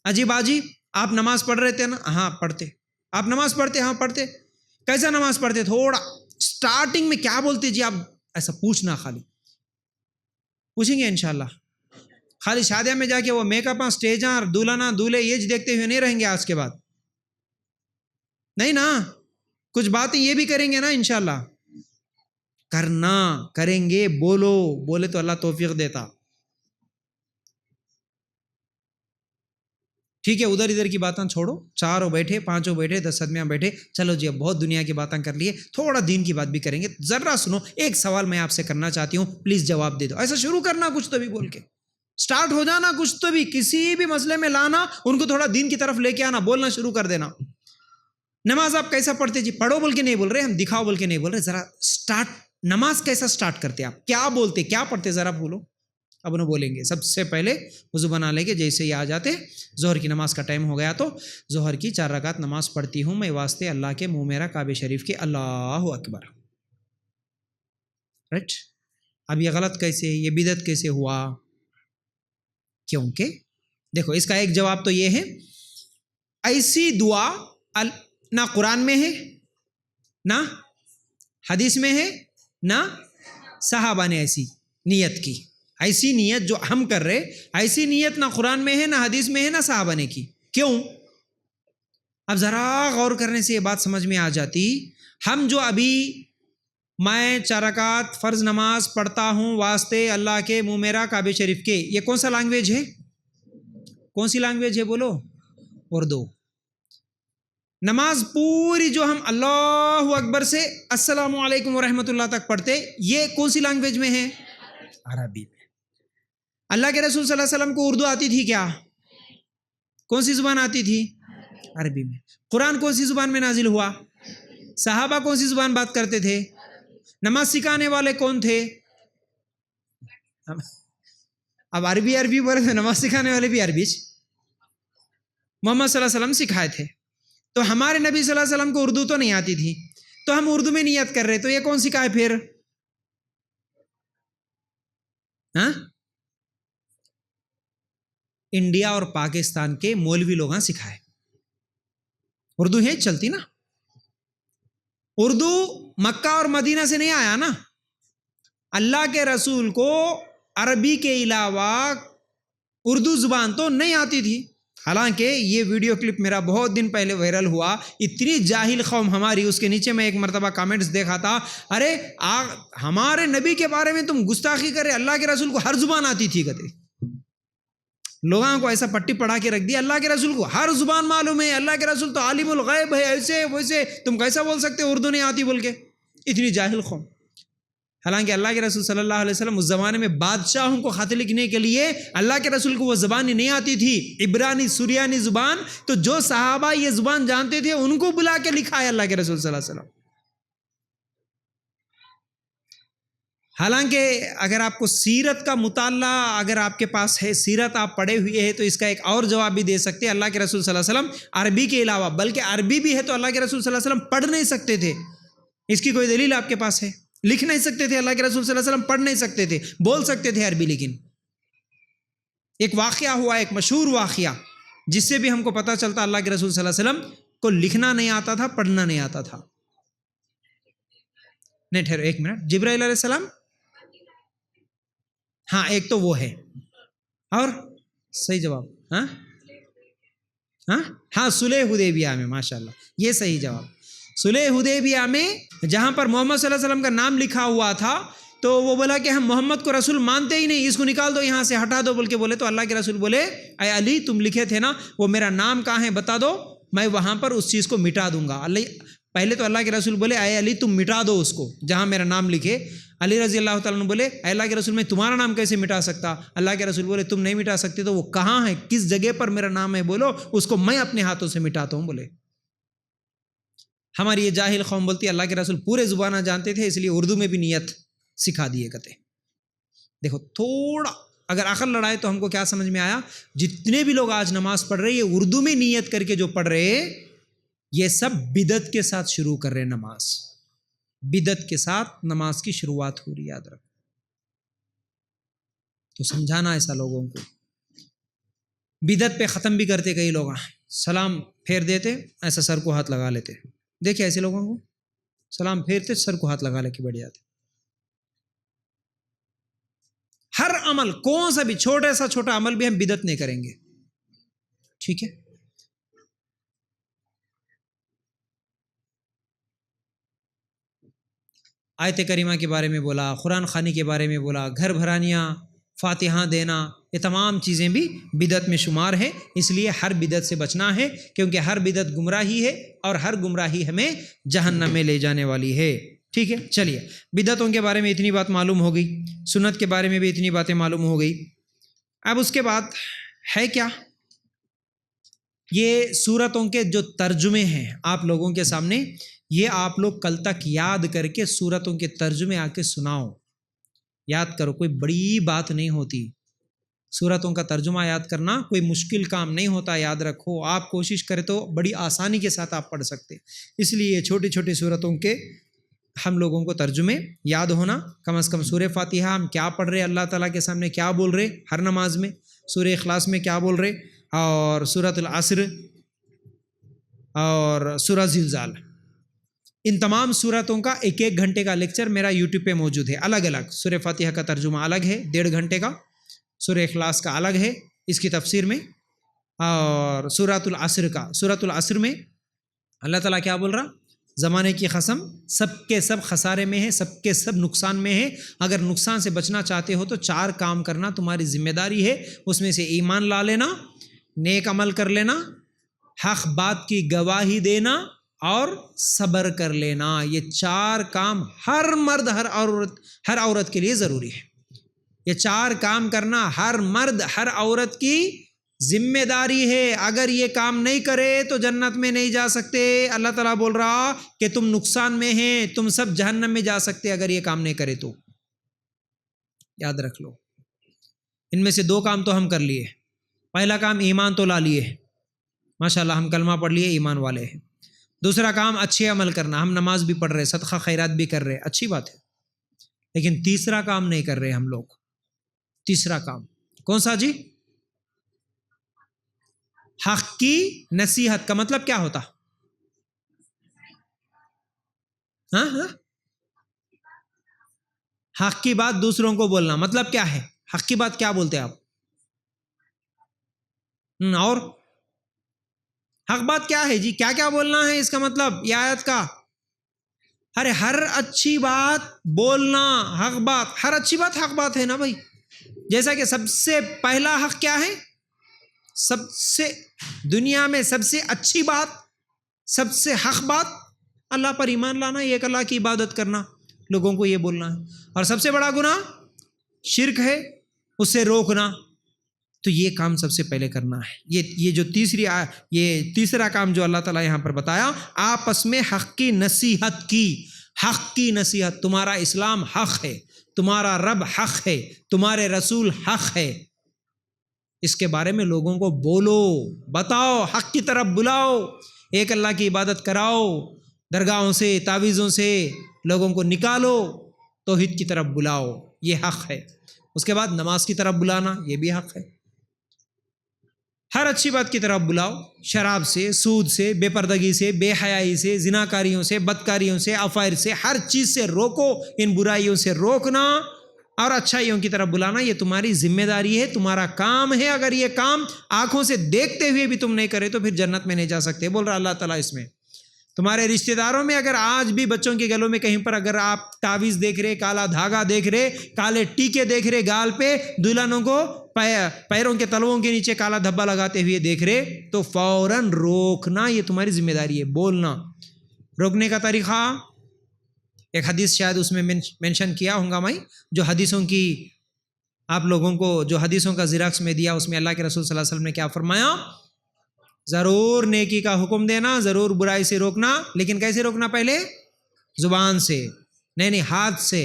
اجی باجی آپ نماز پڑھ رہے تھے نا؟ ہاں پڑھتے. آپ نماز پڑھتے؟ ہاں پڑھتے. کیسا نماز پڑھتے؟ تھوڑا سٹارٹنگ میں کیا بولتے جی آپ؟ ایسا پوچھنا، خالی پوچھیں گے انشاءاللہ. خالی شادیاں میں جا کے وہ میک اپ اسٹیجاں اور دلہنا دولہے یہ دیکھتے ہوئے نہیں رہیں گے آج کے بعد. نہیں نا، کچھ باتیں یہ بھی کریں گے نا انشاءاللہ. کرنا، کریں گے، بولو، بولے تو اللہ توفیق دیتا. ٹھیک ہے، ادھر کی باتیں چھوڑو. چاروں بیٹھے، پانچوں بیٹھے، 10 آدمیاں بیٹھے، چلو جی اب بہت دنیا کی باتیں کر لیے، تھوڑا دین کی بات بھی کریں گے. ذرا سنو، ایک سوال میں آپ سے کرنا چاہتی ہوں، پلیز جواب دے دو. ایسا شروع کرنا کچھ تو بھی بول کے سٹارٹ ہو جانا، کچھ تو بھی کسی بھی مسئلے میں لانا، ان کو تھوڑا دین کی طرف لے کے آنا، بولنا شروع کر دینا. نماز آپ کیسا پڑھتے جی؟ پڑھو بول کے نہیں بول رہے ہم، دکھاؤ بول کے نہیں بول رہے. ذرا سٹارٹ، نماز کیسا سٹارٹ کرتے آپ؟ کیا بولتے، کیا پڑھتے؟ ذرا بولو. اب انہوں بولیں گے سب سے پہلے وضو بنا لے کے جیسے ہی آ جاتے، ظہر کی نماز کا ٹائم ہو گیا تو ظہر کی 4 رکعت نماز پڑھتی ہوں میں واسطے اللہ کے، منہ میرا کعبہ شریف کے. اللہ اکبر. رائٹ. اب یہ غلط کیسے، یہ بدعت کیسے ہوا؟ کیونکہ دیکھو اس کا ایک جواب تو یہ ہے، ایسی دعا نہ قرآن میں ہے، نہ حدیث میں ہے، نہ صحابہ نے ایسی نیت کی. ایسی نیت جو ہم کر رہے، ایسی نیت نہ قرآن میں ہے، نہ حدیث میں ہے، نہ صحابہ نے کی. کیوں؟ اب ذرا غور کرنے سے یہ بات سمجھ میں آ جاتی. ہم جو ابھی میں 4 رکعت فرض نماز پڑھتا ہوں واسطے اللہ کے، منہ میرا کعبہ شریف کے، یہ کون سا لینگویج ہے؟ کون سی لینگویج ہے بولو؟ اردو. نماز پوری جو ہم اللہ اکبر سے السلام علیکم ورحمۃ اللہ تک پڑھتے، یہ کون سی لینگویج میں ہے؟ عربی میں. اللہ کے رسول صلی اللہ علیہ وسلم کو اردو آتی تھی کیا؟ کون سی زبان آتی تھی؟ عربی میں. قرآن کون سی زبان میں نازل ہوا؟ صحابہ کون سی زبان بات کرتے تھے؟ نماز سکھانے والے کون تھے؟ اب عربی بولے تو نماز سکھانے والے بھی عربی. محمد صلی اللہ علیہ وسلم سکھائے تھے. تو ہمارے نبی صلی اللہ علیہ وسلم کو اردو تو نہیں آتی تھی، تو ہم اردو میں نیت کر رہے، تو یہ کون سکھائے پھر؟ ہاں، انڈیا اور پاکستان کے مولوی لوگ سکھائے. اردو ہے چلتی نا. اردو مکہ اور مدینہ سے نہیں آیا نا. اللہ کے رسول کو عربی کے علاوہ اردو زبان تو نہیں آتی تھی. حالانکہ یہ ویڈیو کلپ میرا بہت دن پہلے وائرل ہوا. اتنی جاہل قوم ہماری، اس کے نیچے میں ایک مرتبہ کامنٹس دیکھا تھا، ارے ہمارے نبی کے بارے میں تم گستاخی کرے، اللہ کے رسول کو ہر زبان آتی تھی. کہتے لوگوں کو ایسا پٹی پڑھا کے رکھ دی، اللہ کے رسول کو ہر زبان معلوم ہے، اللہ کے رسول تو عالم الغیب ہے، ایسے ویسے، تم کیسا بول سکتے اردو نہیں آتی بول کے؟ اتنی جاہل قوم. حالانکہ اللہ کے رسول صلی اللہ علیہ وسلم اس زمانے میں بادشاہوں کو خط لکھنے کے لیے اللہ کے رسول کو وہ زبان نہیں آتی تھی، عبرانی سریانی زبان. تو جو صحابہ یہ زبان جانتے تھے ان کو بلا کے لکھا ہے اللہ کے رسول صلی اللہ علیہ وسلم. حالانکہ اگر آپ کو سیرت کا مطالعہ اگر آپ کے پاس ہے، سیرت آپ پڑھے ہوئے ہیں، تو اس کا ایک اور جواب بھی دے سکتے ہیں. اللہ کے رسول صلی اللہ علیہ وسلم عربی کے علاوہ، بلکہ عربی بھی ہے تو اللہ کے رسول صلی اللہ علیہ وسلم پڑھ نہیں سکتے تھے. اس کی کوئی دلیل آپ کے پاس ہے؟ لکھ نہیں سکتے تھے اللہ کے رسول صلی اللہ علیہ وسلم، پڑھ نہیں سکتے تھے، بول سکتے تھے عربی. لیکن ایک واقعہ ہوا، ایک مشہور واقعہ، جس سے بھی ہم کو پتہ چلتا اللہ کے رسول صلی اللہ علیہ وسلم کو لکھنا نہیں آتا تھا، پڑھنا نہیں آتا تھا. نہیں ٹھہرو ایک منٹ. جبرائیل علیہ السلام، ہاں ایک تو وہ ہے، اور صحیح جواب ہاں صلح حدیبیہ میں. ماشاءاللہ یہ صحیح جواب. صلح حدیبیہ میں جہاں پر محمد صلی اللہ علیہ وسلم کا نام لکھا ہوا تھا، تو وہ بولا کہ ہم محمد کو رسول مانتے ہی نہیں، اس کو نکال دو یہاں سے، ہٹا دو بول کے بولے. تو اللہ کے رسول بولے اے علی تم لکھے تھے نا، وہ میرا نام کہاں ہے بتا دو، میں وہاں پر اس چیز کو مٹا دوں گا. پہلے تو اللہ کے رسول بولے اے علی تم مٹا دو اس کو جہاں میرا نام لکھے. علی رضی اللہ تعالیٰ عنہ بولے اے اللہ کے رسول میں تمہارا نام کیسے مٹا سکتا؟ اللہ کے رسول بولے تم نہیں مٹا سکتے تو وہ کہاں ہے، کس جگہ پر میرا نام ہے بولو، اس کو میں اپنے ہاتھوں سے مٹاتا ہوں. بولے ہماری یہ جاہل قوم بولتی ہے اللہ کے رسول پورے زبانہ جانتے تھے، اس لیے اردو میں بھی نیت سکھا دیے کہتے. دیکھو تھوڑا اگر عقل لڑائے تو ہم کو کیا سمجھ میں آیا، جتنے بھی لوگ آج نماز پڑھ رہے یہ اردو میں نیت کر کے جو پڑھ رہے، یہ سب بدعت کے ساتھ شروع کر رہے نماز. بدعت کے ساتھ نماز کی شروعات ہو رہی، یاد رکھ. تو سمجھانا ایسا لوگوں کو. بدعت پہ ختم بھی کرتے کئی لوگ. سلام پھیر دیتے، ایسا سر کو ہاتھ لگا لیتے. دیکھیں ایسے لوگوں کو سلام پھیرتے سر کو ہاتھ لگا لے کے بیٹھ جاتے. ہر عمل کون سا بھی چھوٹا سا چھوٹا عمل بھی ہم بدعت نہیں کریں گے. ٹھیک ہے. آیت کریمہ کے بارے میں بولا، قرآن خوانی کے بارے میں بولا، گھر بھرانیاں، فاتحہ دینا، یہ تمام چیزیں بھی بدعت میں شمار ہیں. اس لیے ہر بدعت سے بچنا ہے، کیونکہ ہر بدعت گمراہی ہے اور ہر گمراہی ہمیں جہنم میں لے جانے والی ہے. ٹھیک ہے. چلیے بدعتوں کے بارے میں اتنی بات معلوم ہو گئی، سنت کے بارے میں بھی اتنی باتیں معلوم ہو گئی. اب اس کے بعد ہے کیا؟ یہ سورتوں کے جو ترجمے ہیں آپ لوگوں کے سامنے، یہ آپ لوگ کل تک یاد کر کے سورتوں کے ترجمے آ کے سناؤ. یاد کرو، کوئی بڑی بات نہیں ہوتی. سورتوں کا ترجمہ یاد کرنا کوئی مشکل کام نہیں ہوتا. یاد رکھو، آپ کوشش کریں تو بڑی آسانی کے ساتھ آپ پڑھ سکتے. اس لیے چھوٹی چھوٹی سورتوں کے ہم لوگوں کو ترجمے یاد ہونا. کم از کم سورہ فاتحہ ہم کیا پڑھ رہے، اللہ تعالیٰ کے سامنے کیا بول رہے ہر نماز میں، سورہ اخلاص میں کیا بول رہے، اور سورۃ العصر اور سورہ زلزال، ان تمام سورتوں کا 1 گھنٹے کا لیکچر میرا یوٹیوب پہ موجود ہے. الگ الگ سورہ فاتحہ کا ترجمہ الگ ہے 1.5 گھنٹے کا، سورہ اخلاص کا الگ ہے اس کی تفسیر میں، اور سورۃ العصر میں اللہ تعالیٰ کیا بول رہا، زمانے کی قسم سب کے سب خسارے میں ہے، سب کے سب نقصان میں ہے. اگر نقصان سے بچنا چاہتے ہو تو 4 کام کرنا تمہاری ذمہ داری ہے. اس میں سے ایمان لا لینا، نیک عمل کر لینا، حق بات کی گواہی دینا، اور صبر کر لینا. یہ 4 کام ہر مرد ہر عورت کے لیے ضروری ہے. یہ 4 کام کرنا ہر مرد ہر عورت کی ذمہ داری ہے. اگر یہ کام نہیں کرے تو جنت میں نہیں جا سکتے. اللہ تعالیٰ بول رہا کہ تم نقصان میں ہیں، تم سب جہنم میں جا سکتے اگر یہ کام نہیں کرے تو. یاد رکھ لو. ان میں سے 2 کام تو ہم کر لیے. پہلا کام ایمان تو لا لیے، ماشاءاللہ ہم کلمہ پڑھ لیے، ایمان والے ہیں. دوسرا کام اچھے عمل کرنا، ہم نماز بھی پڑھ رہے، صدقہ خیرات بھی کر رہے، اچھی بات ہے. لیکن تیسرا کام نہیں کر رہے ہم لوگ. تیسرا کام کون سا جی؟ حق کی نصیحت. کا مطلب کیا ہوتا؟ ہاں حق کی بات دوسروں کو بولنا مطلب کیا ہے؟ حق کی بات کیا بولتے آپ؟ اور حق بات کیا ہے جی؟ کیا بولنا ہے اس کا مطلب یہ آیت کا؟ ارے ہر اچھی بات بولنا حق بات، ہر اچھی بات حق بات ہے نا بھائی. جیسا کہ سب سے پہلا حق کیا ہے؟ سب سے دنیا میں سب سے اچھی بات، سب سے حق بات اللہ پر ایمان لانا، ایک اللہ کی عبادت کرنا، لوگوں کو یہ بولنا ہے. اور سب سے بڑا گناہ شرک ہے، اس سے روکنا. تو یہ کام سب سے پہلے کرنا ہے. یہ جو تیسرا کام جو اللہ تعالیٰ یہاں پر بتایا، آپس میں حق کی نصیحت کی. حق کی نصیحت. تمہارا اسلام حق ہے، تمہارا رب حق ہے، تمہارے رسول حق ہے. اس کے بارے میں لوگوں کو بولو، بتاؤ، حق کی طرف بلاؤ، ایک اللہ کی عبادت کراؤ، درگاہوں سے تعویذوں سے لوگوں کو نکالو، توحید کی طرف بلاؤ، یہ حق ہے. اس کے بعد نماز کی طرف بلانا، یہ بھی حق ہے. ہر اچھی بات کی طرف بلاؤ، شراب سے، سود سے، بے پردگی سے، بے حیائی سے، زناکاریوں سے، بدکاریوں سے، افائر سے، ہر چیز سے روکو. ان برائیوں سے روکنا اور اچھائیوں کی طرف بلانا یہ تمہاری ذمہ داری ہے، تمہارا کام ہے. اگر یہ کام آنکھوں سے دیکھتے ہوئے بھی تم نہیں کرے تو پھر جنت میں نہیں جا سکتے. بول رہا اللہ تعالیٰ اس میں تمہارے رشتہ داروں میں اگر آج بھی بچوں کے گلوں میں کہیں پر اگر آپ تعویذ دیکھ رہے، کالا دھاگا دیکھ رہے، کالے ٹیکے دیکھ رہے گال پہ، دلہنوں کو پیروں کے تلووں کے نیچے کالا دھبا لگاتے ہوئے دیکھ رہے، تو فوراً روکنا یہ تمہاری ذمہ داری ہے. بولنا. روکنے کا طریقہ ایک حدیث شاید اس میں مینشن کیا ہوں گا میں، جو حدیثوں کی آپ لوگوں کو جو حدیثوں کا زیراکس میں دیا، اس میں اللہ کے رسول صلی اللہ علیہ وسلم نے کیا فرمایا؟ ضرور نیکی کا حکم دینا، ضرور برائی سے روکنا، لیکن کیسے روکنا؟ پہلے زبان سے، نہیں ہاتھ سے.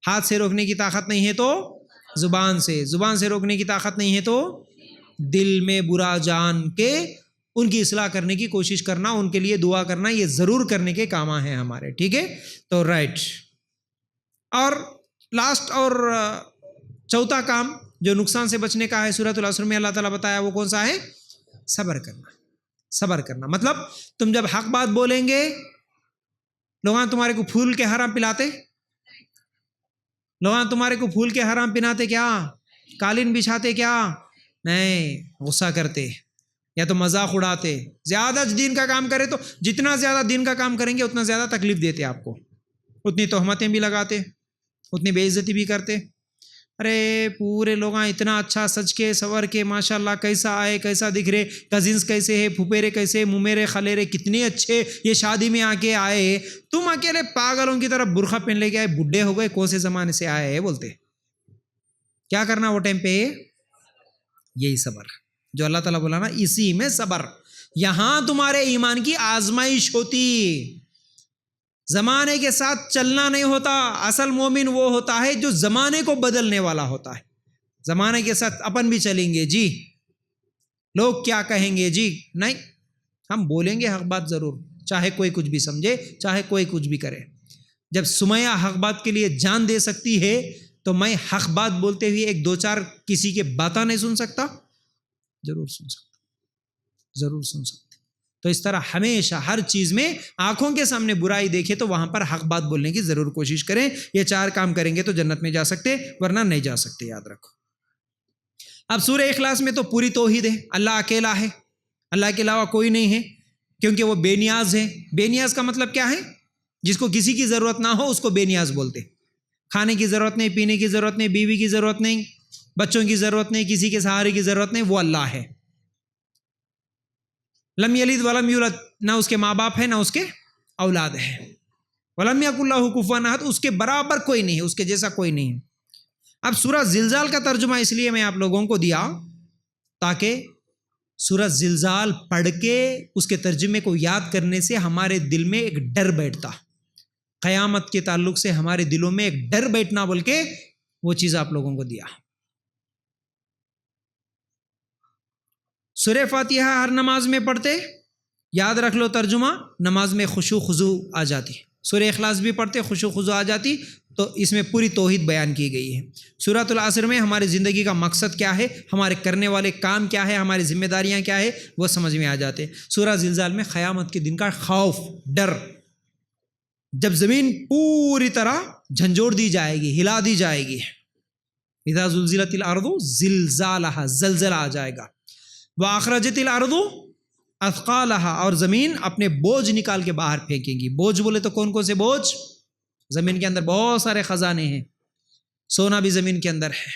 ہاتھ سے روکنے کی طاقت نہیں ہے تو زبان سے، زبان سے روکنے کی طاقت نہیں ہے تو دل میں برا جان کے ان کی اصلاح کرنے کی کوشش کرنا، ان کے لیے دعا کرنا، یہ ضرور کرنے کے کام ہیں ہمارے. ٹھیک ہے، تو رائٹ. اور لاسٹ اور چوتھا کام جو نقصان سے بچنے کا ہے، سورۃ العصر میں اللہ تعالیٰ بتایا، وہ کون سا ہے؟ صبر کرنا. صبر کرنا مطلب تم جب حق بات بولیں گے، لوگ تمہارے کو پھول کے حرام پلاتے، لوگ تمہارے کو پھول کے حرام پناتے کیا، قالین بچھاتے کیا، نہیں، غصہ کرتے یا تو مذاق اڑاتے. زیادہ دین کا کام کرے تو جتنا زیادہ دین کا کام کریں گے اتنا زیادہ تکلیف دیتے آپ کو، اتنی تہمتیں بھی لگاتے، اتنی بے عزتی بھی کرتے. ارے پورے لوگ اتنا اچھا سج کے سور کے ماشاءاللہ کیسا آئے، کیسا دکھ رہے، کزنس کیسے ہے، پھپھیرے کیسے، ممیرے خلیرے کتنے اچھے، یہ شادی میں آ کے آئے، تم اکیلے پاگلوں کی طرح برقع پہن لے کے آئے، بڈھے ہو گئے، کون سے زمانے سے آئے ہیں بولتے. کیا کرنا وہ ٹائم پہ؟ یہی صبر جو اللہ تعالیٰ بولا نا، اسی میں صبر. یہاں تمہارے ایمان کی آزمائش ہوتی، زمانے کے ساتھ چلنا نہیں ہوتا. اصل مومن وہ ہوتا ہے جو زمانے کو بدلنے والا ہوتا ہے. زمانے کے ساتھ اپن بھی چلیں گے جی، لوگ کیا کہیں گے جی، نہیں، ہم بولیں گے حق بات ضرور، چاہے کوئی کچھ بھی سمجھے، چاہے کوئی کچھ بھی کرے. جب سمیہ حق بات کے لیے جان دے سکتی ہے تو میں حق بات بولتے ہوئے ایک دو چار کسی کے باتیں نہیں سن سکتا؟ ضرور سن سکتا، ضرور سن سکتا. تو اس طرح ہمیشہ ہر چیز میں آنکھوں کے سامنے برائی دیکھے تو وہاں پر حق بات بولنے کی ضرور کوشش کریں. یہ چار کام کریں گے تو جنت میں جا سکتے، ورنہ نہیں جا سکتے، یاد رکھو. اب سورہ اخلاص میں تو پوری توحید ہے، اللہ اکیلا ہے، اللہ کے علاوہ کوئی نہیں ہے، کیونکہ وہ بے نیاز ہے. بے نیاز کا مطلب کیا ہے؟ جس کو کسی کی ضرورت نہ ہو اس کو بے نیاز بولتے. کھانے کی ضرورت نہیں، پینے کی ضرورت نہیں، بیوی کی ضرورت نہیں، بچوں کی ضرورت نہیں، کسی کے سہارے کی ضرورت نہیں، وہ اللہ ہے. لم یلد ولم یولد، نہ اس کے ماں باپ ہے نہ اس کے اولاد ہے. ولم یکن لہ کفوا احد، اس کے برابر کوئی نہیں ہے، اس کے جیسا کوئی نہیں ہے. اب سورہ زلزال کا ترجمہ اس لیے میں آپ لوگوں کو دیا تاکہ سورہ زلزال پڑھ کے اس کے ترجمے کو یاد کرنے سے ہمارے دل میں ایک ڈر بیٹھتا، قیامت کے تعلق سے ہمارے دلوں میں ایک ڈر بیٹھنا، بول کے وہ چیز آپ لوگوں کو دیا. سورہ فاتحہ ہر نماز میں پڑھتے، یاد رکھ لو ترجمہ، نماز میں خشوع خضوع آ جاتی. سورہ اخلاص بھی پڑھتے، خشوع خضوع آ جاتی. تو اس میں پوری توحید بیان کی گئی ہے. سورۃ العصر میں ہماری زندگی کا مقصد کیا ہے، ہمارے کرنے والے کام کیا ہے، ہماری ذمہ داریاں کیا ہے، وہ سمجھ میں آ جاتے. سورہ زلزال میں قیامت کے دن کا خوف، ڈر، جب زمین پوری طرح جھنجھوڑ دی جائے گی، ہلا دی جائے گی. اذا زلزلت الارض زلزالها، زلزلہ آ جائے گا. واخرجت الارض اثقالها، اور زمین اپنے بوجھ نکال کے باہر پھینکے گی. بوجھ بولے تو کون کون سے بوجھ؟ زمین کے اندر بہت سارے خزانے ہیں. سونا بھی زمین کے اندر ہے،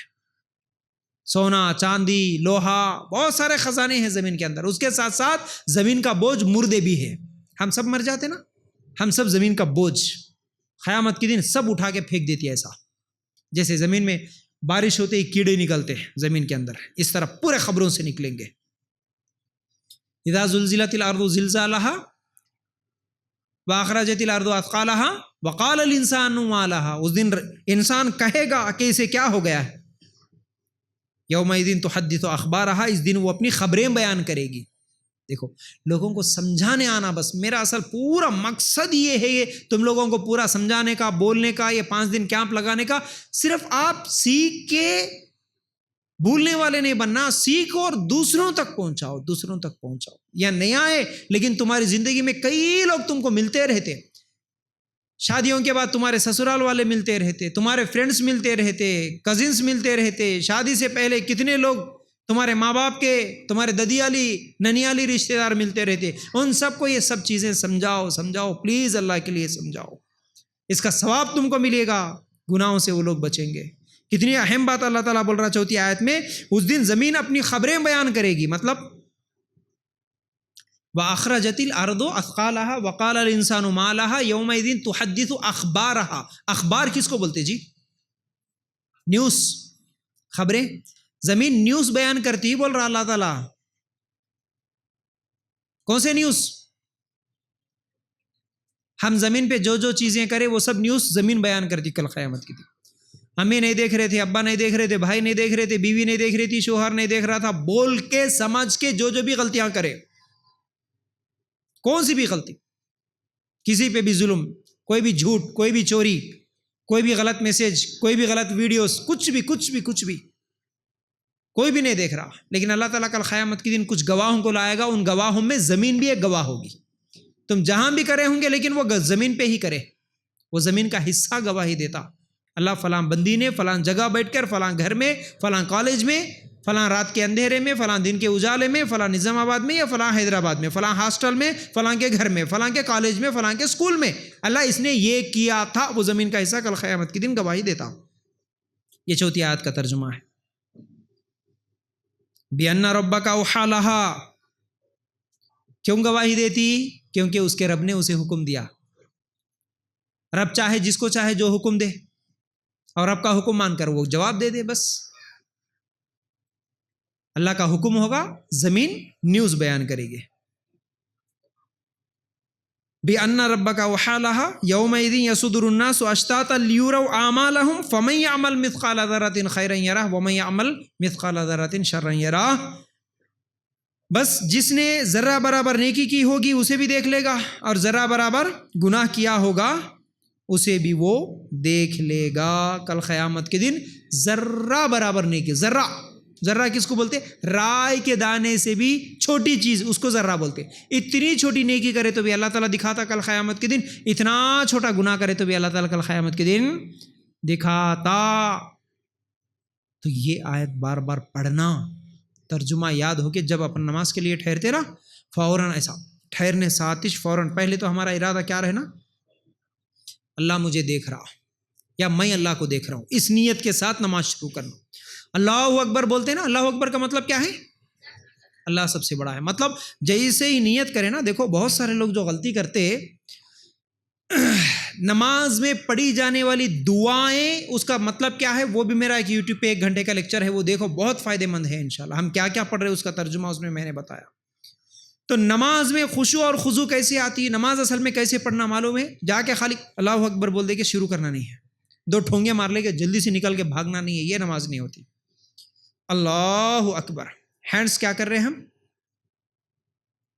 سونا، چاندی، لوہا، بہت سارے خزانے ہیں زمین کے اندر. اس کے ساتھ ساتھ زمین کا بوجھ مردے بھی ہے. ہم سب مر جاتے نا، ہم سب زمین کا بوجھ قیامت کے دن سب اٹھا کے پھینک دیتی ہے. ایسا جیسے زمین میں بارش ہوتے ہی کیڑے نکلتے ہیں زمین کے اندر، اس طرح پورے خبروں سے نکلیں گے. اذا زلزلت الارض زلزالها واخرجت الارض اثقالها وقال الانسان ما لها، اس دن انسان کہے گا کہ اسے کیا ہو گیا ہے. یومئذ تحدث اخبارها، اس دن وہ اپنی خبریں بیان کرے گی. دیکھو لوگوں کو سمجھانے آنا، بس میرا اصل پورا مقصد یہ ہے، یہ تم لوگوں کو پورا سمجھانے کا، بولنے کا، یہ 5 دن کیمپ لگانے کا. صرف آپ سیکھ کے بھولنے والے نہیں بننا، سیکھو اور دوسروں تک پہنچاؤ، دوسروں تک پہنچاؤ. یا نہیں آئے لیکن تمہاری زندگی میں کئی لوگ تم کو ملتے رہتے، شادیوں کے بعد تمہارے سسرال والے ملتے رہتے، تمہارے فرینڈز ملتے رہتے، کزنس ملتے رہتے، شادی سے پہلے کتنے لوگ تمہارے ماں باپ کے، تمہارے ددیالی ننیالی رشتہ دار ملتے رہتے. ان سب کو یہ سب چیزیں سمجھاؤ پلیز، اللہ کے لیے سمجھاؤ. اس کا ثواب تم کو ملے گا، گناہوں سے وہ لوگ بچیں گے. کتنی اہم بات اللہ تعالیٰ بول رہا چوتھی آیت میں، اس دن زمین اپنی خبریں بیان کرے گی. مطلب وَأَخْرَجَتِ الْأَرْضُ أَثْقَالَهَا وَقَالَ الْإِنسَانُ مَا لَهَا يَوْمَئِذٍ تُحَدِّثُ أَخْبَارَهَا. اخبار کس کو بولتے جی؟ نیوز، خبریں. زمین نیوز بیان کرتی بول رہا اللہ تعالیٰ. کون سے نیوز؟ ہم زمین پہ جو جو چیزیں کریں وہ سب نیوز زمین بیان کرتی کل قیامت کی دن. امی نہیں دیکھ رہے تھے، ابا نہیں دیکھ رہے تھے، بھائی نہیں دیکھ رہے تھے، بیوی نہیں دیکھ رہی تھی، شوہر نہیں دیکھ رہا تھا، بول کے سمجھ کے جو بھی غلطیاں کرے، کون سی بھی غلطی، کسی پہ بھی ظلم، کوئی بھی جھوٹ، کوئی بھی چوری، کوئی بھی غلط میسج، کوئی بھی غلط ویڈیوز، کچھ بھی کوئی بھی نہیں دیکھ رہا، لیکن اللہ تعالیٰ کل قیامت کے دن کچھ گواہوں کو لائے گا، ان گواہوں میں زمین بھی ایک گواہ ہوگی. تم جہاں بھی کرے ہوں گے لیکن وہ زمین پہ ہی کرے، وہ زمین کا حصہ گواہی دیتا. اللہ فلاں بندی نے فلاں جگہ بیٹھ کر، فلاں گھر میں، فلاں کالج میں، فلاں رات کے اندھیرے میں، فلاں دن کے اجالے میں، فلاں نظام آباد میں یا فلاں حیدرآباد میں، فلاں ہاسٹل میں، فلاں کے گھر میں، فلاں کے کالج میں، فلاں کے اسکول میں، اللہ اس نے یہ کیا تھا، وہ زمین کا حصہ کل قیامت کے دن گواہی دیتا. یہ چوتھی آیت کا ترجمہ ہے. بِأَنَّ رَبَّكَ أَوْحَىٰ لَهَا، کیوں گواہی دیتی؟ کیونکہ اس کے رب نے اسے حکم دیا. رب چاہے جس کو چاہے جو حکم دے، اور رب کا حکم مان کر وہ جواب دے دے. بس اللہ کا حکم ہوگا، زمین نیوز بیان کرے گی. بِأَنَّ رَبَّكَ أَوْحَىٰ لَهَا يَوْمَئِذٍ يَصُدُرُ النَّاسُ أَشْتَاتًا لِيُرَوْا أَعْمَالَهُمْ فَمَن يَعْمَلْ مِثْقَالَ ذَرَّةٍ خَيْرًا يَرَهُ وَمَن يَعْمَلْ مِثْقَالَ ذَرَّةٍ شَرًّا يَرَهُ. بس جس نے ذرہ برابر نیکی کی ہوگی اسے بھی دیکھ لے گا، اور ذرہ برابر گناہ کیا ہوگا اسے بھی وہ دیکھ لے گا. کل قیامت کے دن ذرہ برابر نیکی، ذرہ کس کو بولتے؟ رائے کے دانے سے بھی چھوٹی چیز، اس کو ذرہ بولتے. اتنی چھوٹی نیکی کرے تو بھی اللہ تعالیٰ دکھاتا کل قیامت کے دن، اتنا چھوٹا گناہ کرے تو بھی اللہ تعالیٰ کل قیامت کے دن دکھاتا. تو یہ آیت بار بار پڑھنا، ترجمہ یاد ہو کہ جب اپن نماز کے لیے ٹھہرتے نا، فوراً ایسا ٹھہرنے ساتش فوراً پہلے تو ہمارا ارادہ کیا رہنا؟ اللہ مجھے دیکھ رہا، یا میں اللہ کو دیکھ رہا ہوں. اس نیت کے ساتھ نماز شروع کرنا. اللہ اکبر بولتے نا، اللہ اکبر کا مطلب کیا ہے؟ اللہ سب سے بڑا ہے. مطلب جیسے ہی نیت کرے نا، دیکھو بہت سارے لوگ جو غلطی کرتے، نماز میں پڑھی جانے والی دعائیں، اس کا مطلب کیا ہے؟ وہ بھی میرا ایک یوٹیوب پہ 1 گھنٹے کا لیکچر ہے، وہ دیکھو، بہت فائدہ مند ہے. انشاءاللہ ہم کیا کیا پڑھ رہے ہیں اس کا ترجمہ اس میں نے بتایا. تو نماز میں خشوع اور خضوع کیسے آتی ہے؟ نماز اصل میں کیسے پڑھنا معلوم ہے؟ جا کے خالی اللہ اکبر بول دے کے شروع کرنا نہیں ہے، 2 ٹھونگے مار لے کے جلدی سے نکل کے بھاگنا نہیں ہے، یہ نماز نہیں ہوتی. اللہ اکبر، ہینڈز کیا کر رہے ہیں ہم؟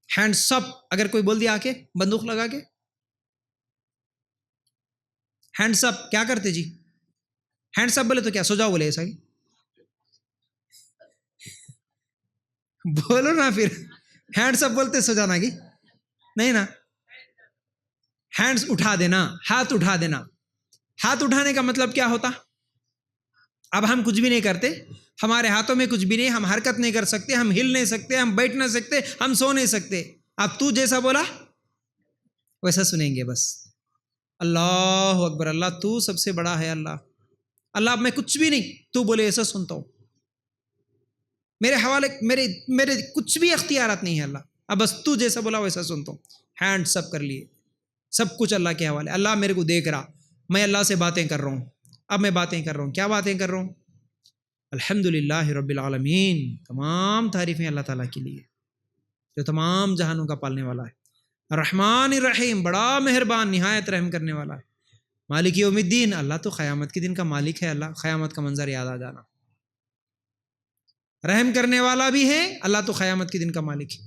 ہینڈز سب. اگر کوئی بول دیا آ کے بندوق لگا کے ہینڈز اپ، کیا کرتے جی؟ ہینڈز اپ بولے تو کیا سو جاؤ بولے؟ ایسا ہی بولو نا. پھر ہینڈز اپ بولتے سو جانا کی نہیں نا. ہینڈز اٹھا دینا، ہاتھ اٹھا دینا. ہاتھ اٹھانے کا مطلب کیا ہوتا؟ اب ہم کچھ بھی نہیں کرتے، ہمارے ہاتھوں میں کچھ بھی نہیں، ہم حرکت نہیں کر سکتے، ہم ہل نہیں سکتے، ہم بیٹھ نہیں سکتے، ہم سو نہیں سکتے. اب تو جیسا بولا ویسا سنیں گے. بس اللہ اکبر، اللہ تو سب سے بڑا ہے. اللہ اب میں کچھ بھی نہیں، تو بولے ایسا سنتا ہوں، میرے حوالے میرے کچھ بھی اختیارات نہیں ہے اللہ. اب بس تو جیسا بولا ویسا سنتا ہوں. ہینڈ سب کر لیے، سب کچھ اللہ کے حوالے. اللہ میرے کو دیکھ رہا، میں اللہ سے باتیں کر رہا ہوں. اب میں باتیں کر رہا ہوں، کیا باتیں کر رہا ہوں؟ الحمدللہ رب العالمین، تمام تعریفیں اللہ تعالیٰ کے لیے جو تمام جہانوں کا پالنے والا ہے. الرحمن الرحیم، بڑا مہربان، نہایت رحم کرنے والا ہے. مالک یوم الدین، اللہ تو قیامت کے دن کا مالک ہے. اللہ، قیامت کا منظر یاد آ جانا. رحم کرنے والا بھی ہے اللہ، تو قیامت کے دن کا مالک ہے.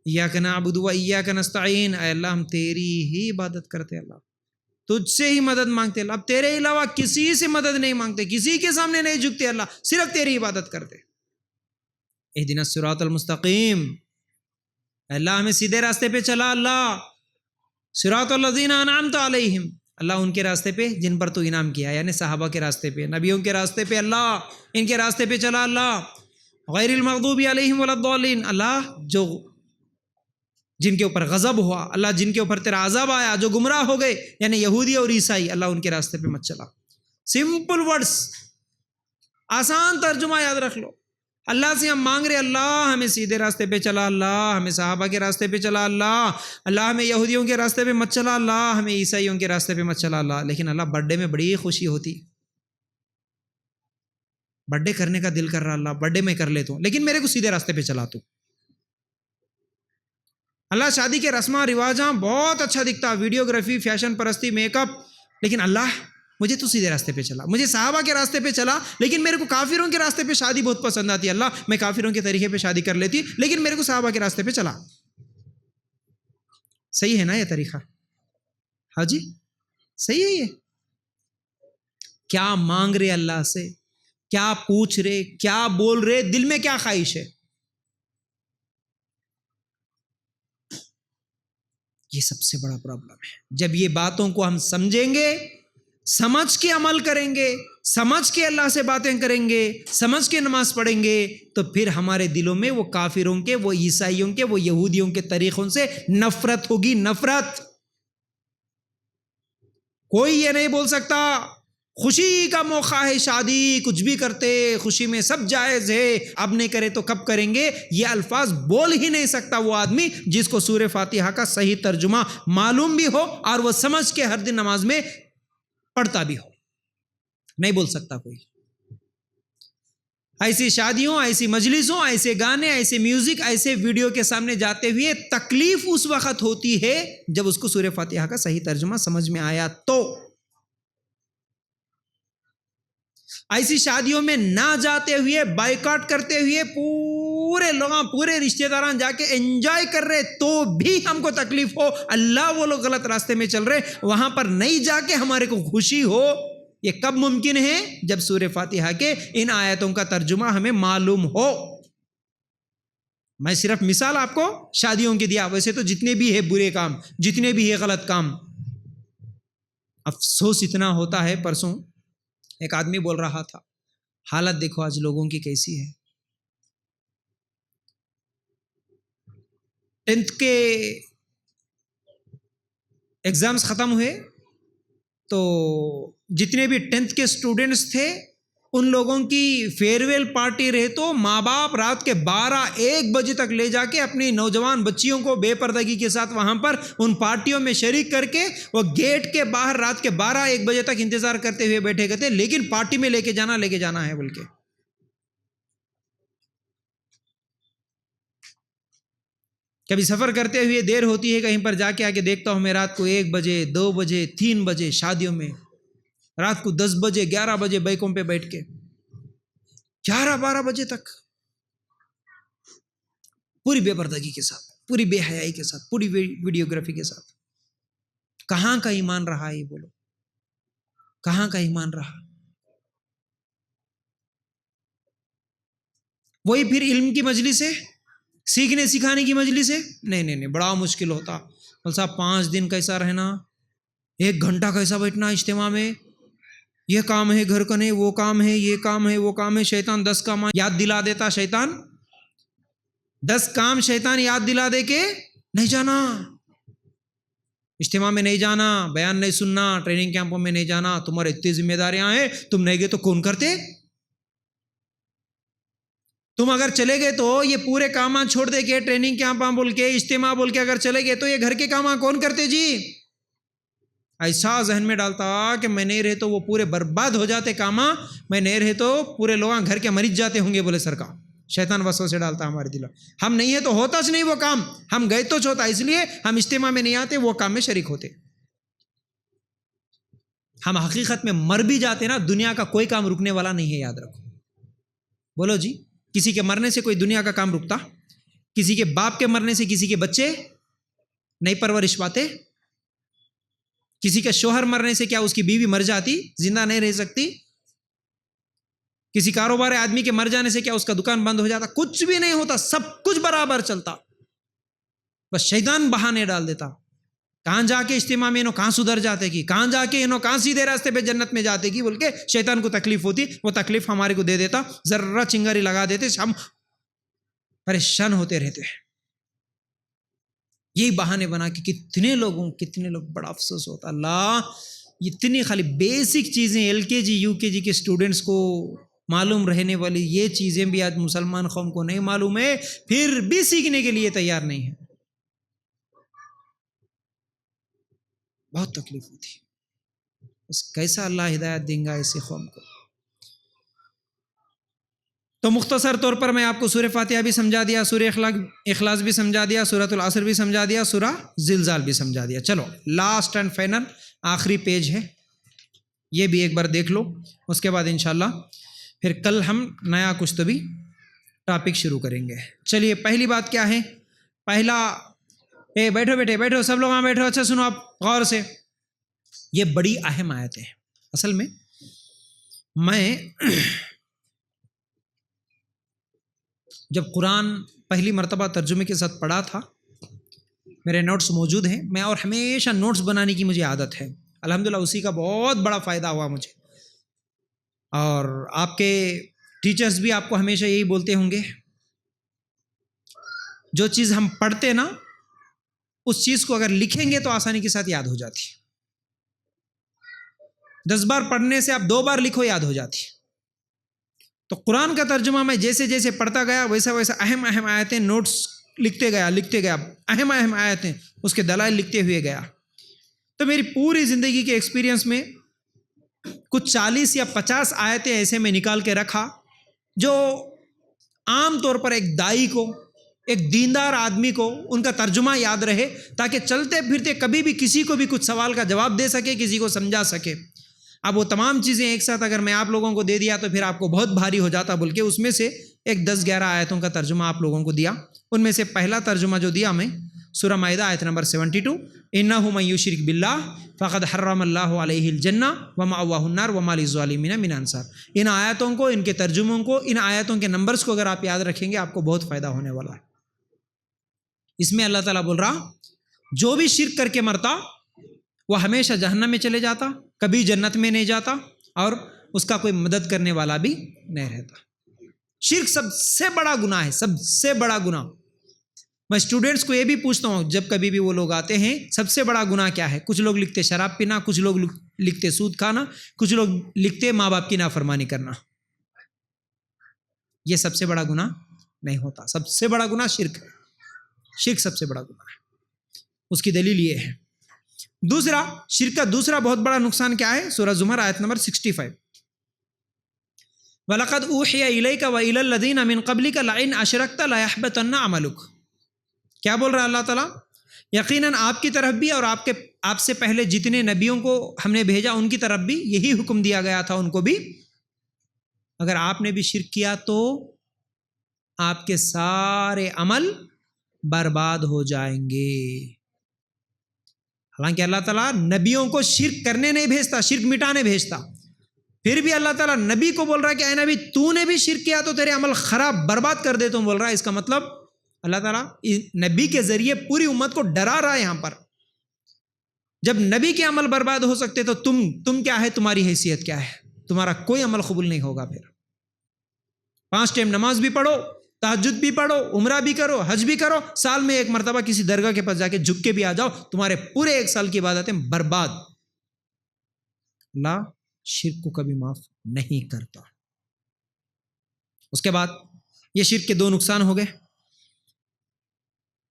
ایاک نعبد و ایاک نستعین، اے اللہ ہم تیری ہی عبادت کرتے، اللہ تجھ سے ہی مدد مانگتے. اللہ اب تیرے علاوہ کسی سے مدد نہیں مانگتے، کسی کے سامنے نہیں جھکتے، اللہ صرف تیری عبادت کرتے. اہدنا الصراط المستقیم، اللہ ہمیں سیدھے راستے پہ چلا. اللہ صراط الذین انعمت علیہم، اللہ ان کے راستے پہ جن پر تو انعام کیا، یعنی صحابہ کے راستے پہ، نبیوں کے راستے پہ، اللہ ان کے راستے پہ چلا. اللہ غیر المغضوب علیہم ولا الضالین، اللہ جو جن کے اوپر غضب ہوا، اللہ جن کے اوپر تیرا عذاب آیا، جو گمراہ ہو گئے، یعنی یہودی اور عیسائی، اللہ ان کے راستے پہ مت چلا. سمپل ورڈز، آسان ترجمہ یاد رکھ لو. اللہ سے ہم مانگ رہے، اللہ ہمیں سیدھے راستے پہ چلا، اللہ ہمیں صحابہ کے راستے پہ چلا، اللہ ہمیں یہودیوں کے راستے پہ مت چلا، اللہ ہمیں عیسائیوں کے راستے پہ مت چلا. اللہ لیکن اللہ برتھ ڈے میں بڑی خوشی ہوتی، برتھ ڈے کرنے کا دل کر رہا، اللہ برتھ ڈے میں کر لیتا ہوں لیکن میرے کو سیدھے راستے پہ چلا تو. اللہ شادی کے رسماں رواجاں بہت اچھا دکھتا، ویڈیوگرافی، فیشن پرستی، میک اپ، لیکن اللہ مجھے تو سیدھے راستے پہ چلا، مجھے صحابہ کے راستے پہ چلا، لیکن میرے کو کافروں کے راستے پہ شادی بہت پسند آتی. اللہ میں کافروں کے طریقے پہ شادی کر لیتی، لیکن میرے کو صحابہ کے راستے پہ چلا. صحیح ہے نا یہ طریقہ؟ ہاں جی صحیح ہے. یہ کیا مانگ رہے اللہ سے؟ کیا پوچھ رہے، کیا بول رہے، دل میں کیا خواہش ہے. یہ سب سے بڑا پرابلم ہے. جب یہ باتوں کو ہم سمجھیں گے، سمجھ کے عمل کریں گے، سمجھ کے اللہ سے باتیں کریں گے، سمجھ کے نماز پڑھیں گے، تو پھر ہمارے دلوں میں وہ کافروں کے، وہ عیسائیوں کے، وہ یہودیوں کے طریقوں سے نفرت ہوگی. نفرت. کوئی یہ نہیں بول سکتا خوشی کا موقع ہے، شادی کچھ بھی کرتے، خوشی میں سب جائز ہے، اب نہیں کرے تو کب کریں گے. یہ الفاظ بول ہی نہیں سکتا وہ آدمی جس کو سورہ فاتحہ کا صحیح ترجمہ معلوم بھی ہو اور وہ سمجھ کے ہر دن نماز میں پڑھتا بھی ہو. نہیں بول سکتا کوئی. ایسی شادیوں، ایسی مجلسوں، ایسے گانے، ایسے میوزک، ایسے ویڈیو کے سامنے جاتے ہوئے تکلیف اس وقت ہوتی ہے جب اس کو سورہ فاتحہ کا صحیح ترجمہ سمجھ میں آیا. تو ایسی شادیوں میں نہ جاتے ہوئے، بائیکاٹ کرتے ہوئے، پورے لوگ، پورے رشتہ داران جا کے انجوائے کر رہے تو بھی ہم کو تکلیف ہو، اللہ وہ لوگ غلط راستے میں چل رہے، وہاں پر نہیں جا کے ہمارے کو خوشی ہو. یہ کب ممکن ہے؟ جب سورہ فاتحہ کے ان آیتوں کا ترجمہ ہمیں معلوم ہو. میں صرف مثال آپ کو شادیوں کی دیا، ویسے تو جتنے بھی ہے برے کام، جتنے بھی ہے غلط کام. افسوس اتنا ہوتا ہے. پرسوں ایک آدمی بول رہا تھا، حالت دیکھو آج لوگوں کی کیسی ہے. 10th کے ایگزامز ختم ہوئے تو جتنے بھی 10th کے اسٹوڈنٹس تھے ان لوگوں کی فیئر ویل پارٹی رہے تو ماں باپ رات کے 12-1 بجے تک لے جا کے اپنی نوجوان بچیوں کو بے پردگی کے ساتھ وہاں پر ان پارٹیوں میں شریک کر کے وہ گیٹ کے باہر رات کے 12-1 بجے تک انتظار کرتے ہوئے بیٹھے گئے تھے، لیکن پارٹی میں لے کے جانا ہے بلکہ. کبھی سفر کرتے ہوئے دیر ہوتی ہے کہیں پر جا کے آ کے دیکھتا ہوں میں رات کو 1 بجے 2 بجے 3 بجے شادیوں میں، رات کو 10 بجے 11 بجے بائکوں پہ بیٹھ کے 11-12 بجے تک پوری بے پردگی کے ساتھ، پوری بے حیائی کے ساتھ، پوری ویڈیوگرافی کے ساتھ. کہاں کا ایمان رہا یہ بولو؟ کہاں کا ایمان رہا؟ وہی پھر علم کی مجلس ہے، سیکھنے سکھانے کی مجلس ہے. نہیں، بڑا مشکل ہوتا. مول صاحب 5 دن کیسا رہنا، 1 گھنٹہ کیسا بیٹھنا اجتماع میں، یہ کام ہے گھر کا، نہیں وہ کام ہے، یہ کام ہے وہ کام ہے. شیطان 10 کام یاد دلا دیتا. شیطان 10 کام شیطان یاد دلا دے کے نہیں جانا، اجتماع میں نہیں جانا، بیان نہیں سننا، ٹریننگ کیمپوں میں نہیں جانا. تمہارے اتنی ذمہ داریاں ہیں، تم نہیں گئے تو کون کرتے؟ تم اگر چلے گئے تو یہ پورے کام چھوڑ دے کے ٹریننگ کیمپ بول کے اجتماع بول کے اگر چلے گئے تو یہ گھر کے کام کون کرتے جی؟ ایسا ذہن میں ڈالتا کہ میں نہیں رہے تو وہ پورے برباد ہو جاتے کام، میں نہیں رہے تو پورے لوگ گھر کے مریض جاتے ہوں گے. بولے سرکار شیطان وسوسے ڈالتا ہمارے دلوں. ہم نہیں ہے تو ہوتا نہیں وہ کام، ہم گئے تو ہوتا، اس لیے ہم اجتماع میں نہیں آتے، وہ کام میں شریک ہوتے. ہم حقیقت میں مر بھی جاتے نا، دنیا کا کوئی کام رکنے والا نہیں ہے، یاد رکھو. بولو جی، کسی کے مرنے سے کوئی دنیا کا کام رکتا؟ کسی کے باپ کے مرنے سے کسی کے بچے نہیں پرورش پاتے؟ کسی کا شوہر مرنے سے کیا اس کی بیوی مر جاتی، زندہ نہیں رہ سکتی؟ کسی کاروبار آدمی کے مر جانے سے کیا اس کا دکان بند ہو جاتا؟ کچھ بھی نہیں ہوتا، سب کچھ برابر چلتا. بس شیطان بہانے ڈال دیتا. کہاں جا کے اجتماع میں انہوں کہاں سدھر جاتے کی، کہاں جا کے انہوں کہاں سیدھے راستے پہ جنت میں جاتے کی بول کے شیطان کو تکلیف ہوتی. وہ تکلیف ہمارے کو دے دیتا، ذرہ چنگاری لگا دیتے، ہم پریشان ہوتے رہتے ہیں. یہی بہانے بنا کے کتنے لوگ بڑا افسوس ہوتا. اللہ، اتنی خالی بیسک چیزیں LKG UKG کے اسٹوڈنٹس کو معلوم رہنے والی یہ چیزیں بھی آج مسلمان قوم کو نہیں معلوم ہے، پھر بھی سیکھنے کے لیے تیار نہیں ہے. بہت تکلیف ہوتی. بس کیسا اللہ ہدایت دیں گا ایسی قوم کو. تو مختصر طور پر میں آپ کو سورہ فاتحہ بھی سمجھا دیا، سورہ اخلاص بھی سمجھا دیا، سورۃ العصر بھی سمجھا دیا، سورہ زلزال بھی سمجھا دیا. چلو لاسٹ اینڈ فائنل آخری پیج ہے، یہ بھی ایک بار دیکھ لو، اس کے بعد انشاءاللہ پھر کل ہم نیا کچھ تو بھی ٹاپک شروع کریں گے. چلیے پہلی بات کیا ہے؟ پہلا، بیٹھو سب لوگ وہاں بیٹھو. اچھا سنو آپ غور سے، یہ بڑی اہم آیت ہے. اصل میں جب قرآن پہلی مرتبہ ترجمے کے ساتھ پڑھا تھا، میرے نوٹس موجود ہیں، میں اور ہمیشہ نوٹس بنانے کی مجھے عادت ہے، الحمدللہ اسی کا بہت بڑا فائدہ ہوا مجھے، اور آپ کے ٹیچرز بھی آپ کو ہمیشہ یہی بولتے ہوں گے، جو چیز ہم پڑھتے نا اس چیز کو اگر لکھیں گے تو آسانی کے ساتھ یاد ہو جاتی ہے، 10 بار پڑھنے سے آپ 2 بار لکھو یاد ہو جاتی ہے۔ تو قرآن کا ترجمہ میں جیسے جیسے پڑھتا گیا ویسا ویسا اہم اہم آیتیں نوٹس لکھتے گیا اہم اہم آیتیں اس کے دلائل لکھتے ہوئے گیا۔ تو میری پوری زندگی کے ایکسپیرینس میں کچھ 40 یا 50 آیتیں ایسے میں نکال کے رکھا جو عام طور پر ایک دائی کو، ایک دیندار آدمی کو ان کا ترجمہ یاد رہے، تاکہ چلتے پھرتے کبھی بھی کسی کو بھی کچھ سوال کا جواب دے سکے، کسی کو سمجھا سکے۔ اب وہ تمام چیزیں ایک ساتھ اگر میں آپ لوگوں کو دے دیا تو پھر آپ کو بہت بھاری ہو جاتا، بلکہ اس میں سے ایک 10-11 آیتوں کا ترجمہ آپ لوگوں کو دیا۔ ان میں سے پہلا ترجمہ جو دیا میں سورہ مائدہ آیت نمبر 72، انہ من یشرک باللہ فقد حرم اللہ علیہ الجنہ ومأواہ النار وما للظالمین من انصار۔ ان آیتوں کو، ان کے ترجموں کو، ان آیتوں کے نمبرز کو اگر آپ یاد رکھیں گے آپ کو بہت فائدہ ہونے والا ہے۔ اس میں اللہ تعالیٰ بول رہا جو بھی شرک کر کے مرتا وہ ہمیشہ جہنم میں چلے جاتا، کبھی جنت میں نہیں جاتا، اور اس کا کوئی مدد کرنے والا بھی نہیں رہتا۔ شرک سب سے بڑا گناہ ہے، سب سے بڑا گناہ۔ میں اسٹوڈنٹس کو یہ بھی پوچھتا ہوں جب کبھی بھی وہ لوگ آتے ہیں، سب سے بڑا گناہ کیا ہے؟ کچھ لوگ لکھتے شراب پینا، کچھ لوگ لکھتے سود کھانا، کچھ لوگ لکھتے ماں باپ کی نافرمانی کرنا۔ یہ سب سے بڑا گناہ نہیں ہوتا، سب سے بڑا گناہ شرک ہے۔ شرک سب سے بڑا گناہ ہے، اس کی دلیل یہ ہے۔ دوسرا، شرک کا دوسرا بہت بڑا نقصان کیا ہے؟ سورہ زمر آیت نمبر 65، وَلَقَدْ أُوحِيَ إِلَيْكَ وَإِلَى الَّذِينَ مِن قَبْلِكَ لَئِنْ أَشْرَكْتَ لَيَحْبَطَنَّ عَمَلُكَ۔ کیا بول رہا ہے اللہ تعالیٰ؟ یقیناً آپ کی طرف بھی اور آپ سے پہلے جتنے نبیوں کو ہم نے بھیجا ان کی طرف بھی یہی حکم دیا گیا تھا ان کو بھی، اگر آپ نے بھی شرک کیا تو آپ کے سارے عمل برباد ہو جائیں گے۔ حالانکہ اللہ تعالیٰ نبیوں کو شرک کرنے نہیں بھیجتا، شرک مٹانے بھیجتا، پھر بھی اللہ تعالیٰ نبی کو بول رہا ہے کہ اے نبی تو نے بھی شرک کیا تو تیرے عمل خراب برباد کر دے، تم بول رہا ہے۔ اس کا مطلب اللہ تعالیٰ نبی کے ذریعے پوری امت کو ڈرا رہا ہے یہاں پر۔ جب نبی کے عمل برباد ہو سکتے تو تم کیا ہے، تمہاری حیثیت کیا ہے؟ تمہارا کوئی عمل قبول نہیں ہوگا۔ پھر 5 ٹائم نماز بھی پڑھو، تہجد بھی پڑھو، عمرہ بھی کرو، حج بھی کرو، سال میں ایک مرتبہ کسی درگاہ کے پاس جا کے جھک کے بھی آ جاؤ، تمہارے پورے 1 سال کی عبادتیں برباد۔ اللہ شرک کو کبھی معاف نہیں کرتا۔ اس کے بعد یہ شرک کے 2 نقصان ہو گئے۔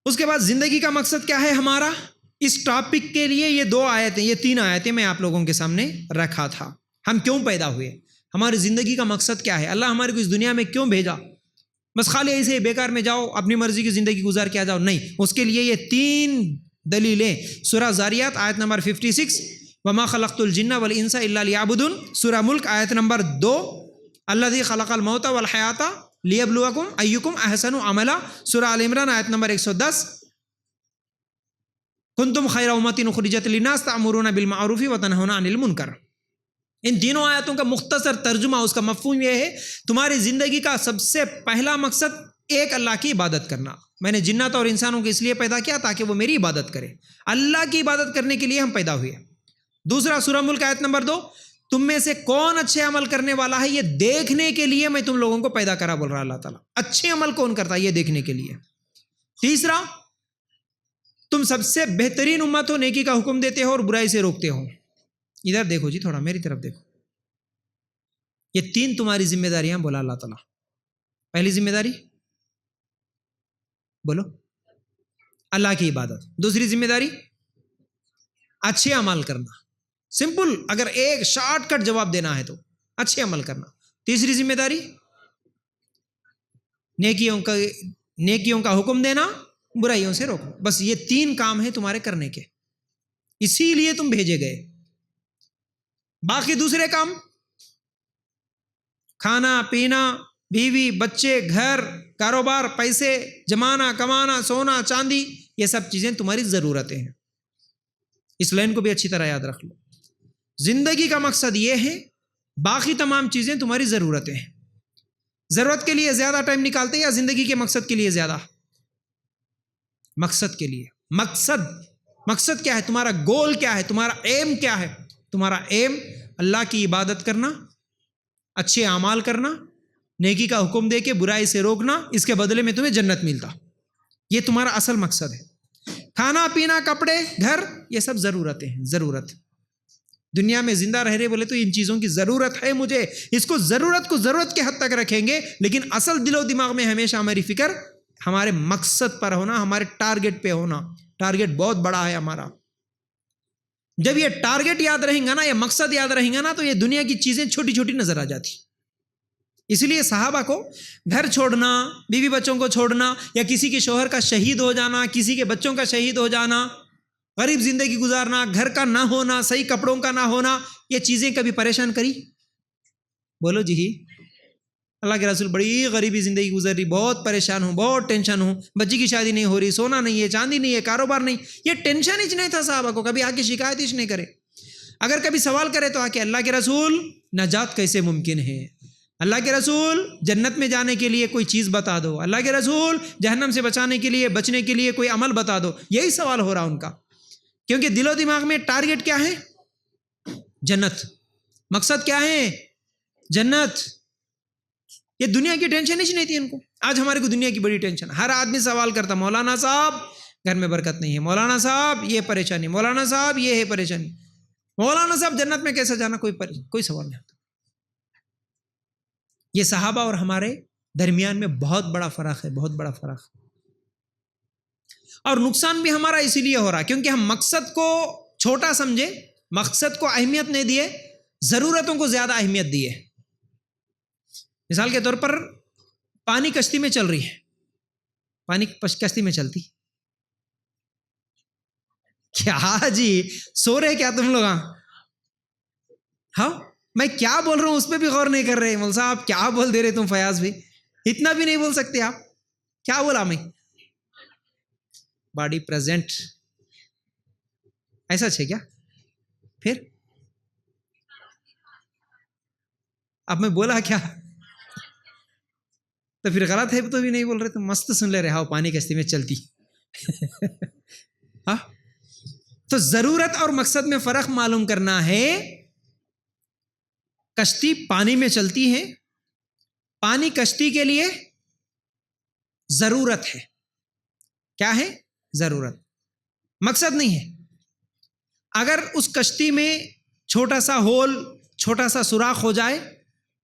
اس کے بعد زندگی کا مقصد کیا ہے ہمارا؟ اس ٹاپک کے لیے یہ 2 آیتیں، یہ 3 آیتیں میں آپ لوگوں کے سامنے رکھا تھا۔ ہم کیوں پیدا ہوئے؟ ہماری زندگی کا مقصد کیا ہے؟ اللہ ہمارے کو اس دنیا میں کیوں بھیجا؟ بس خالی ایسے بیکار میں جاؤ، اپنی مرضی کی زندگی گزار کے آ جاؤ؟ نہیں، اس کے لیے یہ 3 دلیلیں۔ سورہ زاریات آیت نمبر 56، وما خلقت الجن والانس الا لیعبدون۔ سورہ ملک آیت نمبر 2، الذی خلق الموت والحیات لیبلوکم ایکم احسن عملا۔ سورہ آل عمران آیت نمبر 110، کنتم خیر امۃ اخرجت للناس تأمرون بالمعروف وتنہون عن المنکر۔ ان تینوں آیتوں کا مختصر ترجمہ، اس کا مفہوم یہ ہے تمہاری زندگی کا سب سے پہلا مقصد ایک اللہ کی عبادت کرنا۔ میں نے جنات اور انسانوں کو اس لیے پیدا کیا تاکہ وہ میری عبادت کرے، اللہ کی عبادت کرنے کے لیے ہم پیدا ہوئے۔ دوسرا، سورہ ملک آیت نمبر 2، تم میں سے کون اچھے عمل کرنے والا ہے یہ دیکھنے کے لیے میں تم لوگوں کو پیدا کرا، بول رہا اللہ تعالیٰ۔ اچھے عمل کون کرتا ہے یہ دیکھنے کے لیے۔ تیسرا، تم سب سے بہترین امت ہو، نیکی کا حکم دیتے ہو اور برائی سے روکتے ہو۔ ادھر دیکھو جی، تھوڑا میری طرف دیکھو۔ یہ 3 تمہاری ذمہ داریاں بولا اللہ تعالیٰ۔ پہلی ذمہ داری بولو، اللہ کی عبادت۔ دوسری ذمہ داری اچھے عمل کرنا، سمپل، اگر ایک شارٹ کٹ جواب دینا ہے تو اچھے عمل کرنا۔ تیسری ذمہ داری نیکیوں کا حکم دینا، برائیوں سے روکنا۔ بس یہ 3 کام ہیں تمہارے کرنے کے، اسی لیے تم بھیجے گئے۔ باقی دوسرے کام، کھانا پینا، بیوی بچے، گھر، کاروبار، پیسے جمانا کمانا، سونا چاندی، یہ سب چیزیں تمہاری ضرورتیں ہیں۔ اس لائن کو بھی اچھی طرح یاد رکھ لو۔ زندگی کا مقصد یہ ہے، باقی تمام چیزیں تمہاری ضرورتیں ہیں۔ ضرورت کے لیے زیادہ ٹائم نکالتے یا زندگی کے مقصد کے لیے زیادہ؟ مقصد کے لیے. مقصد کیا ہے تمہارا؟ گول کیا ہے تمہارا؟ ایم کیا ہے تمہارا؟ ایم اللہ کی عبادت کرنا، اچھے اعمال کرنا، نیکی کا حکم دے کے برائی سے روکنا، اس کے بدلے میں تمہیں جنت ملتا. یہ تمہارا اصل مقصد ہے. کھانا پینا کپڑے گھر یہ سب ضرورتیں ہیں. ضرورت دنیا میں زندہ رہ رہے بولے تو ان چیزوں کی ضرورت ہے مجھے، اس کو ضرورت کے حد تک رکھیں گے، لیکن اصل دل و دماغ میں ہمیشہ ہماری فکر ہمارے مقصد پر ہونا، ہمارے ٹارگٹ پہ ہونا. ٹارگٹ بہت بڑا ہے ہمارا. جب یہ ٹارگٹ یاد رہیں گا نا، یہ مقصد یاد رہیں گا نا، تو یہ دنیا کی چیزیں چھوٹی چھوٹی نظر آ جاتی. اس لیے صحابہ کو گھر چھوڑنا، بیوی بچوں کو چھوڑنا، یا کسی کے شوہر کا شہید ہو جانا، کسی کے بچوں کا شہید ہو جانا، غریب زندگی گزارنا، گھر کا نہ ہونا، صحیح کپڑوں کا نہ ہونا، یہ چیزیں کبھی پریشان کری؟ بولو جی. اللہ کے رسول بڑی غریبی زندگی گزر رہی، بہت پریشان ہوں، بہت ٹینشن ہوں، بچی کی شادی نہیں ہو رہی، سونا نہیں ہے، چاندی نہیں ہے، کاروبار نہیں. یہ ٹینشن ہی نہیں تھا صحابہ کو. کبھی آ کے شکایت ہی نہیں کرے. اگر کبھی سوال کرے تو آ کے اللہ کے رسول نجات کیسے ممکن ہے؟ اللہ کے رسول جنت میں جانے کے لیے کوئی چیز بتا دو. اللہ کے رسول جہنم سے بچنے کے لیے کوئی عمل بتا دو. یہی سوال ہو رہا ان کا، کیونکہ دل و دماغ میں ٹارگٹ کیا ہے؟ جنت. مقصد کیا ہے؟ جنت. یہ دنیا کی ٹینشن ہی نہیں تھی ان کو. آج ہمارے کو دنیا کی بڑی ٹینشن. ہر آدمی سوال کرتا، مولانا صاحب گھر میں برکت نہیں ہے، مولانا صاحب یہ پریشانی، مولانا صاحب یہ ہے پریشانی، مولانا صاحب جنت میں کیسے جانا؟ کوئی سوال نہیں ہوتا. یہ صحابہ اور ہمارے درمیان میں بہت بڑا فرق ہے، بہت بڑا فرق. اور نقصان بھی ہمارا اسی لیے ہو رہا کیونکہ ہم مقصد کو چھوٹا سمجھے، مقصد کو اہمیت نہیں دیے، ضرورتوں کو زیادہ اہمیت دیے. مثال کے طور پر پانی کشتی میں چل رہی ہے، پانی کشتی میں چلتی کیا جی؟ سو رہے کیا تم لوگ؟ ہاں میں کیا بول رہا ہوں اس پہ بھی غور نہیں کر رہے. مول صاحب کیا بول دے رہے تم؟ فیاض بھی اتنا بھی نہیں بول سکتے آپ. کیا بولا میں؟ باڈی پریزنٹ ایسا ہے کیا؟ پھر اب میں بولا کیا؟ تو پھر غلط ہے تو بھی نہیں بول رہے. تو مست سن لے رہے ہو، پانی کشتی میں چلتی. ہاں تو ضرورت اور مقصد میں فرق معلوم کرنا ہے. کشتی پانی میں چلتی ہے، پانی کشتی کے لیے ضرورت ہے. کیا ہے؟ ضرورت، مقصد نہیں ہے. اگر اس کشتی میں چھوٹا سا ہول، چھوٹا سا سوراخ ہو جائے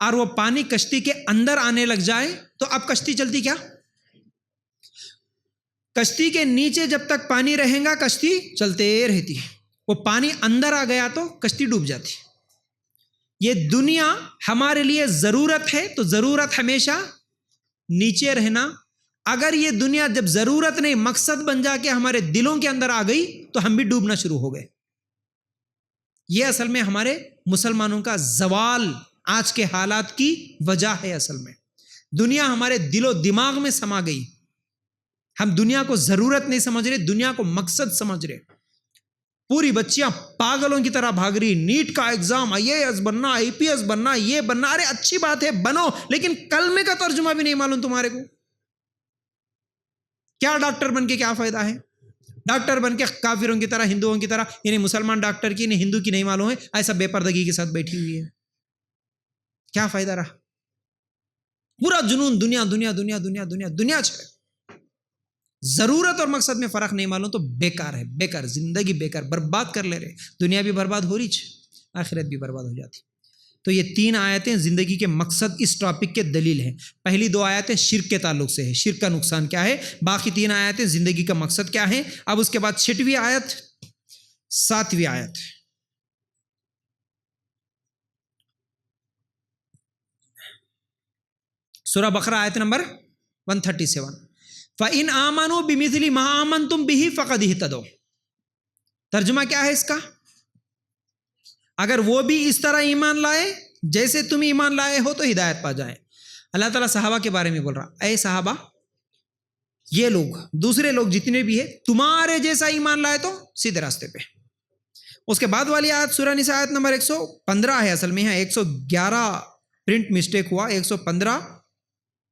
اور وہ پانی کشتی کے اندر آنے لگ جائے تو اب کشتی چلتی کیا؟ کشتی کے نیچے جب تک پانی رہے گا کشتی چلتے رہتی ہے. وہ پانی اندر آ گیا تو کشتی ڈوب جاتی. یہ دنیا ہمارے لیے ضرورت ہے تو ضرورت ہمیشہ نیچے رہنا. اگر یہ دنیا جب ضرورت نہیں مقصد بن جا کے ہمارے دلوں کے اندر آ گئی تو ہم بھی ڈوبنا شروع ہو گئے. یہ اصل میں ہمارے مسلمانوں کا زوال آج کے حالات کی وجہ ہے. اصل میں دنیا ہمارے دل و دماغ میں سما گئی. ہم دنیا کو ضرورت نہیں سمجھ رہے، دنیا کو مقصد سمجھ رہے. پوری بچیاں پاگلوں کی طرح بھاگ رہی. نیٹ کا ایگزام، IAS بننا، IPS بننا، یہ بننا. ارے اچھی بات ہے بنو، لیکن کلمے کا ترجمہ بھی نہیں معلوم تمہارے کو. کیا ڈاکٹر بن کے کیا فائدہ ہے؟ ڈاکٹر بن کے کافروں کی طرح، ہندوؤں کی طرح، یعنی مسلمان ڈاکٹر کی نہیں ہندو کی نہیں معلوم ہے، ایسا بے پردگی کے ساتھ بیٹھی ہوئی ہے. کیا فائدہ رہا؟ پورا جنون دنیا دنیا دنیا دنیا دنیا دنیا چھے. ضرورت اور مقصد میں فرق نہیں معلوم تو بیکار ہے، بیکار زندگی، بیکار برباد کر لے رہے. دنیا بھی برباد ہو رہی ہے، آخرت بھی برباد ہو جاتی. تو یہ 3 آیتیں زندگی کے مقصد اس ٹاپک کے دلیل ہیں. پہلی 2 آیتیں شرک کے تعلق سے ہے، شرک کا نقصان کیا ہے. باقی 3 آیتیں زندگی کا مقصد کیا ہے. اب اس کے بعد 6ویں آیت، 7ویں آیت. سورہ بقرہ آیت نمبر 137. فَإِنْ آمَنُوا بِمِثْلِ مَا آمَنْتُمْ بِهِ فَقَدِ اهْتَدَوْا. ترجمہ کیا ہے اس کا؟ اگر وہ بھی اس طرح ایمان لائے جیسے تم ایمان لائے ہو تو ہدایت پا جائیں. اللہ تعالیٰ صحابہ کے بارے میں بول رہا، اے صحابہ، یہ لوگ دوسرے لوگ جتنے بھی ہیں تمہارے جیسا ایمان لائے تو سیدھے راستے پہ. اس کے بعد والی آیت سورہ نساء آیت نمبر 115 ہے. اصل میں ہے 111 پرنٹ مسٹیک ہوا، 115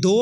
2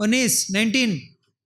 19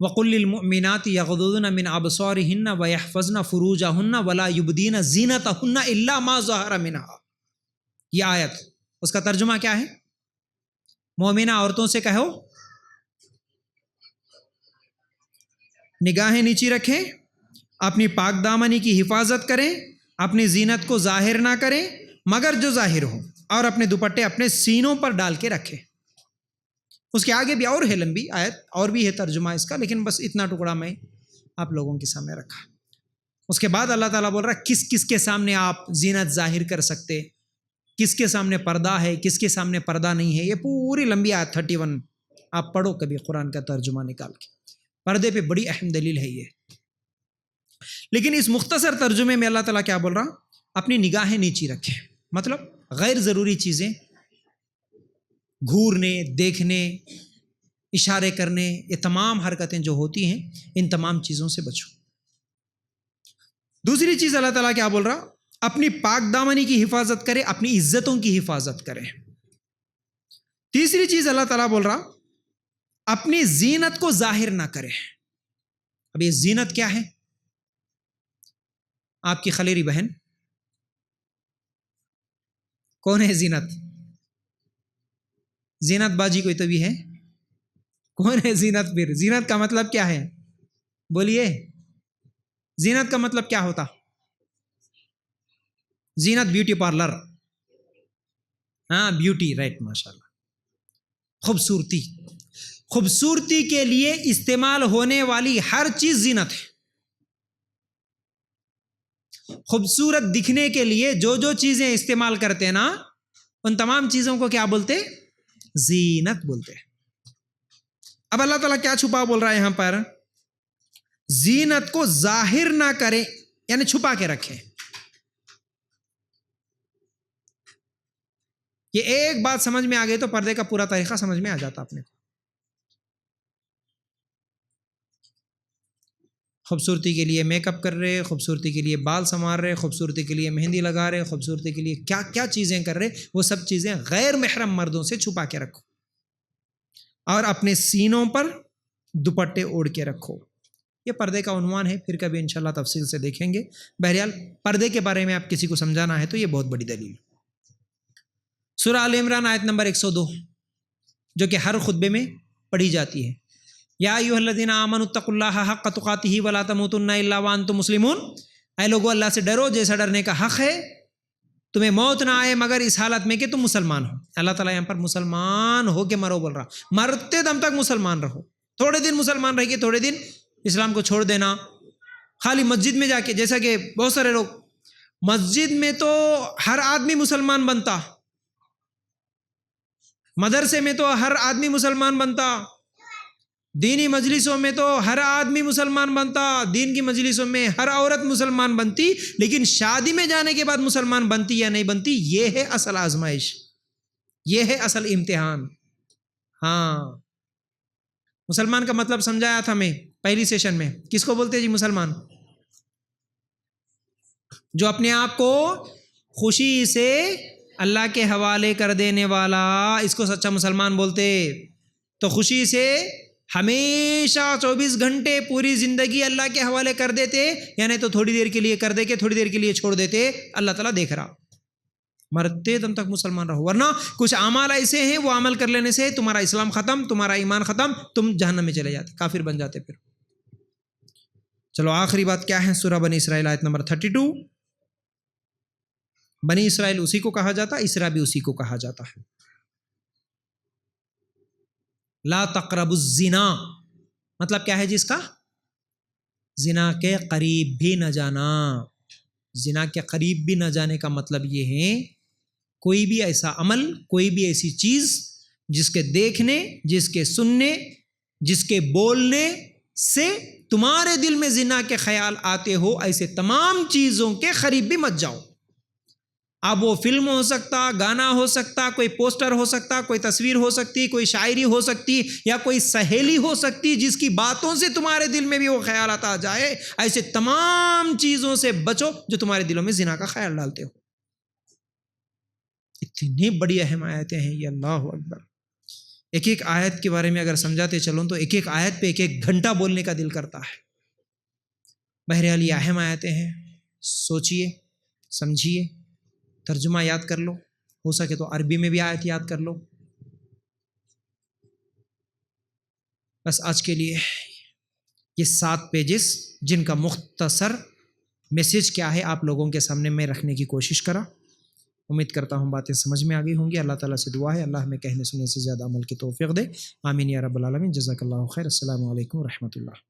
وَقُلْ لِلْمُؤْمِنَاتِ يَغْضُضْنَ مِنْ أَبْصَارِهِنَّ وَيَحْفَظْنَ فُرُوجَهُنَّ وَلَا يُبْدِينَ زِينَتَهُنَّ إِلَّا مَا ظَهَرَ مِنْهَا. یہ آیت اس کا ترجمہ کیا ہے؟ مومنہ عورتوں سے کہو نگاہیں نیچی رکھیں، اپنی پاک دامنی کی حفاظت کریں، اپنی زینت کو ظاہر نہ کریں مگر جو ظاہر ہو، اور اپنے دوپٹے اپنے سینوں پر ڈال کے رکھیں. اس کے آگے بھی اور ہے لمبی آیت، اور بھی ہے ترجمہ اس کا، لیکن بس اتنا ٹکڑا میں آپ لوگوں کے سامنے رکھا. اس کے بعد اللہ تعالیٰ بول رہا ہے کس کس کے سامنے آپ زینت ظاہر کر سکتے، کس کے سامنے پردہ ہے، کس کے سامنے پردہ نہیں ہے. یہ پوری لمبی آیت 31 آپ پڑھو کبھی قرآن کا ترجمہ نکال کے، پردے پہ بڑی اہم دلیل ہے یہ. لیکن اس مختصر ترجمے میں اللہ تعالیٰ کیا بول رہا؟ اپنی نگاہیں نیچی رکھیں، مطلب غیر ضروری چیزیں گھورنے، دیکھنے، اشارے کرنے، یہ تمام حرکتیں جو ہوتی ہیں ان تمام چیزوں سے بچو. دوسری چیز اللہ تعالیٰ کیا بول رہا؟ اپنی پاک دامنی کی حفاظت کرے، اپنی عزتوں کی حفاظت کرے. تیسری چیز اللہ تعالیٰ بول رہا اپنی زینت کو ظاہر نہ کرے. اب یہ زینت کیا ہے؟ آپ کی خلیری بہن کون ہے؟ زینت زینت باجی کوئی تو بھی ہے، کون ہے زینت؟ پھر زینت کا مطلب کیا ہے؟ بولیے، زینت کا مطلب کیا ہوتا؟ زینت بیوٹی پارلر، ہاں بیوٹی، رائٹ، ماشاءاللہ، خوبصورتی. خوبصورتی کے لیے استعمال ہونے والی ہر چیز زینت ہے. خوبصورت دکھنے کے لیے جو جو چیزیں استعمال کرتے ہیں نا، ان تمام چیزوں کو کیا بولتے؟ زینت بولتے ہیں. اب اللہ تعالیٰ کیا چھپا بول رہا ہے یہاں پر؟ زینت کو ظاہر نہ کریں، یعنی چھپا کے رکھیں. یہ ایک بات سمجھ میں آ گئی تو پردے کا پورا طریقہ سمجھ میں آ جاتا اپنے کو. خوبصورتی کے لیے میک اپ کر رہے، خوبصورتی کے لیے بال سنوار رہے، خوبصورتی کے لیے مہندی لگا رہے، خوبصورتی کے لیے کیا کیا چیزیں کر رہے، وہ سب چیزیں غیر محرم مردوں سے چھپا کے رکھو، اور اپنے سینوں پر دوپٹے اوڑھ کے رکھو. یہ پردے کا عنوان ہے، پھر کبھی انشاءاللہ تفصیل سے دیکھیں گے. بہرحال پردے کے بارے میں آپ کسی کو سمجھانا ہے تو یہ بہت بڑی دلیل. سورہ آل عمران آیت نمبر 102 جو کہ ہر خطبے میں پڑھی جاتی ہے. یا ایھا الذین آمنوا اتقوا اللہ حق تقاتہ ولا تموتن الا وانتم مسلمون. اے لوگو اللہ سے ڈرو جیسا ڈرنے کا حق ہے، تمہیں موت نہ آئے مگر اس حالت میں کہ تم مسلمان ہو. اللہ تعالیٰ یہاں پر مسلمان ہو کے مرو بول رہا، مرتے دم تک مسلمان رہو. تھوڑے دن مسلمان رہ کے تھوڑے دن اسلام کو چھوڑ دینا، خالی مسجد میں جا کے، جیسا کہ بہت سارے لوگ مسجد میں تو ہر آدمی مسلمان بنتا، مدرسے میں تو ہر آدمی مسلمان بنتا، دینی مجلسوں میں تو ہر آدمی مسلمان بنتا، دین کی مجلسوں میں ہر عورت مسلمان بنتی، لیکن شادی میں جانے کے بعد مسلمان بنتی یا نہیں بنتی، یہ ہے اصل آزمائش، یہ ہے اصل امتحان. ہاں، مسلمان کا مطلب سمجھایا تھا میں پہلی سیشن میں. کس کو بولتے جی مسلمان؟ جو اپنے آپ کو خوشی سے اللہ کے حوالے کر دینے والا، اس کو سچا مسلمان بولتے. تو خوشی سے ہمیشہ 24 گھنٹے پوری زندگی اللہ کے حوالے کر دیتے، یعنی تو تھوڑی دیر کے لیے کر دے کے تھوڑی دیر کے لیے چھوڑ دیتے. اللہ تعالیٰ دیکھ رہا، مرتے دم تک مسلمان رہو. ورنہ کچھ اعمال ایسے ہیں وہ عمل کر لینے سے تمہارا اسلام ختم، تمہارا ایمان ختم، تم جہنم میں چلے جاتے، کافر بن جاتے. پھر چلو آخری بات کیا ہے؟ سورہ بنی اسرائیل آیت نمبر 32. بنی اسرائیل اسی کو کہا جاتا، اسرا بھی اسی کو کہا جاتا ہے. لا تقربوا الزنا، مطلب کیا ہے جس کا؟ زنا کے قریب بھی نہ جانا. زنا کے قریب بھی نہ جانے کا مطلب یہ ہے کوئی بھی ایسا عمل، کوئی بھی ایسی چیز جس کے دیکھنے، جس کے سننے، جس کے بولنے سے تمہارے دل میں زنا کے خیال آتے ہو، ایسے تمام چیزوں کے قریب بھی مت جاؤ. اب وہ فلم ہو سکتا، گانا ہو سکتا، کوئی پوسٹر ہو سکتا، کوئی تصویر ہو سکتی، کوئی شاعری ہو سکتی، یا کوئی سہیلی ہو سکتی جس کی باتوں سے تمہارے دل میں بھی وہ خیالات آ جائے. ایسے تمام چیزوں سے بچو جو تمہارے دلوں میں زنا کا خیال ڈالتے ہو. اتنی بڑی اہم آیتیں ہیں یہ، اللہ اکبر. ایک ایک آیت کے بارے میں اگر سمجھاتے چلوں تو ایک ایک آیت پہ ایک ایک گھنٹہ بولنے کا دل کرتا ہے۔ بہرحال یہ اہم آیتیں ہیں، سوچئے، سمجھیے، ترجمہ یاد کر لو، ہو سکے تو عربی میں بھی آیت یاد کر لو۔ بس آج کے لیے یہ 7 پیجز جن کا مختصر میسیج کیا ہے آپ لوگوں کے سامنے میں رکھنے کی کوشش کرا۔ امید کرتا ہوں باتیں سمجھ میں آ گئی ہوں گی۔ اللہ تعالیٰ سے دعا ہے اللہ ہمیں کہنے سننے سے زیادہ عمل کی توفیق دے۔ آمین یا رب العالمین۔ جزاک اللہ خیر۔ السلام علیکم ورحمۃ اللہ۔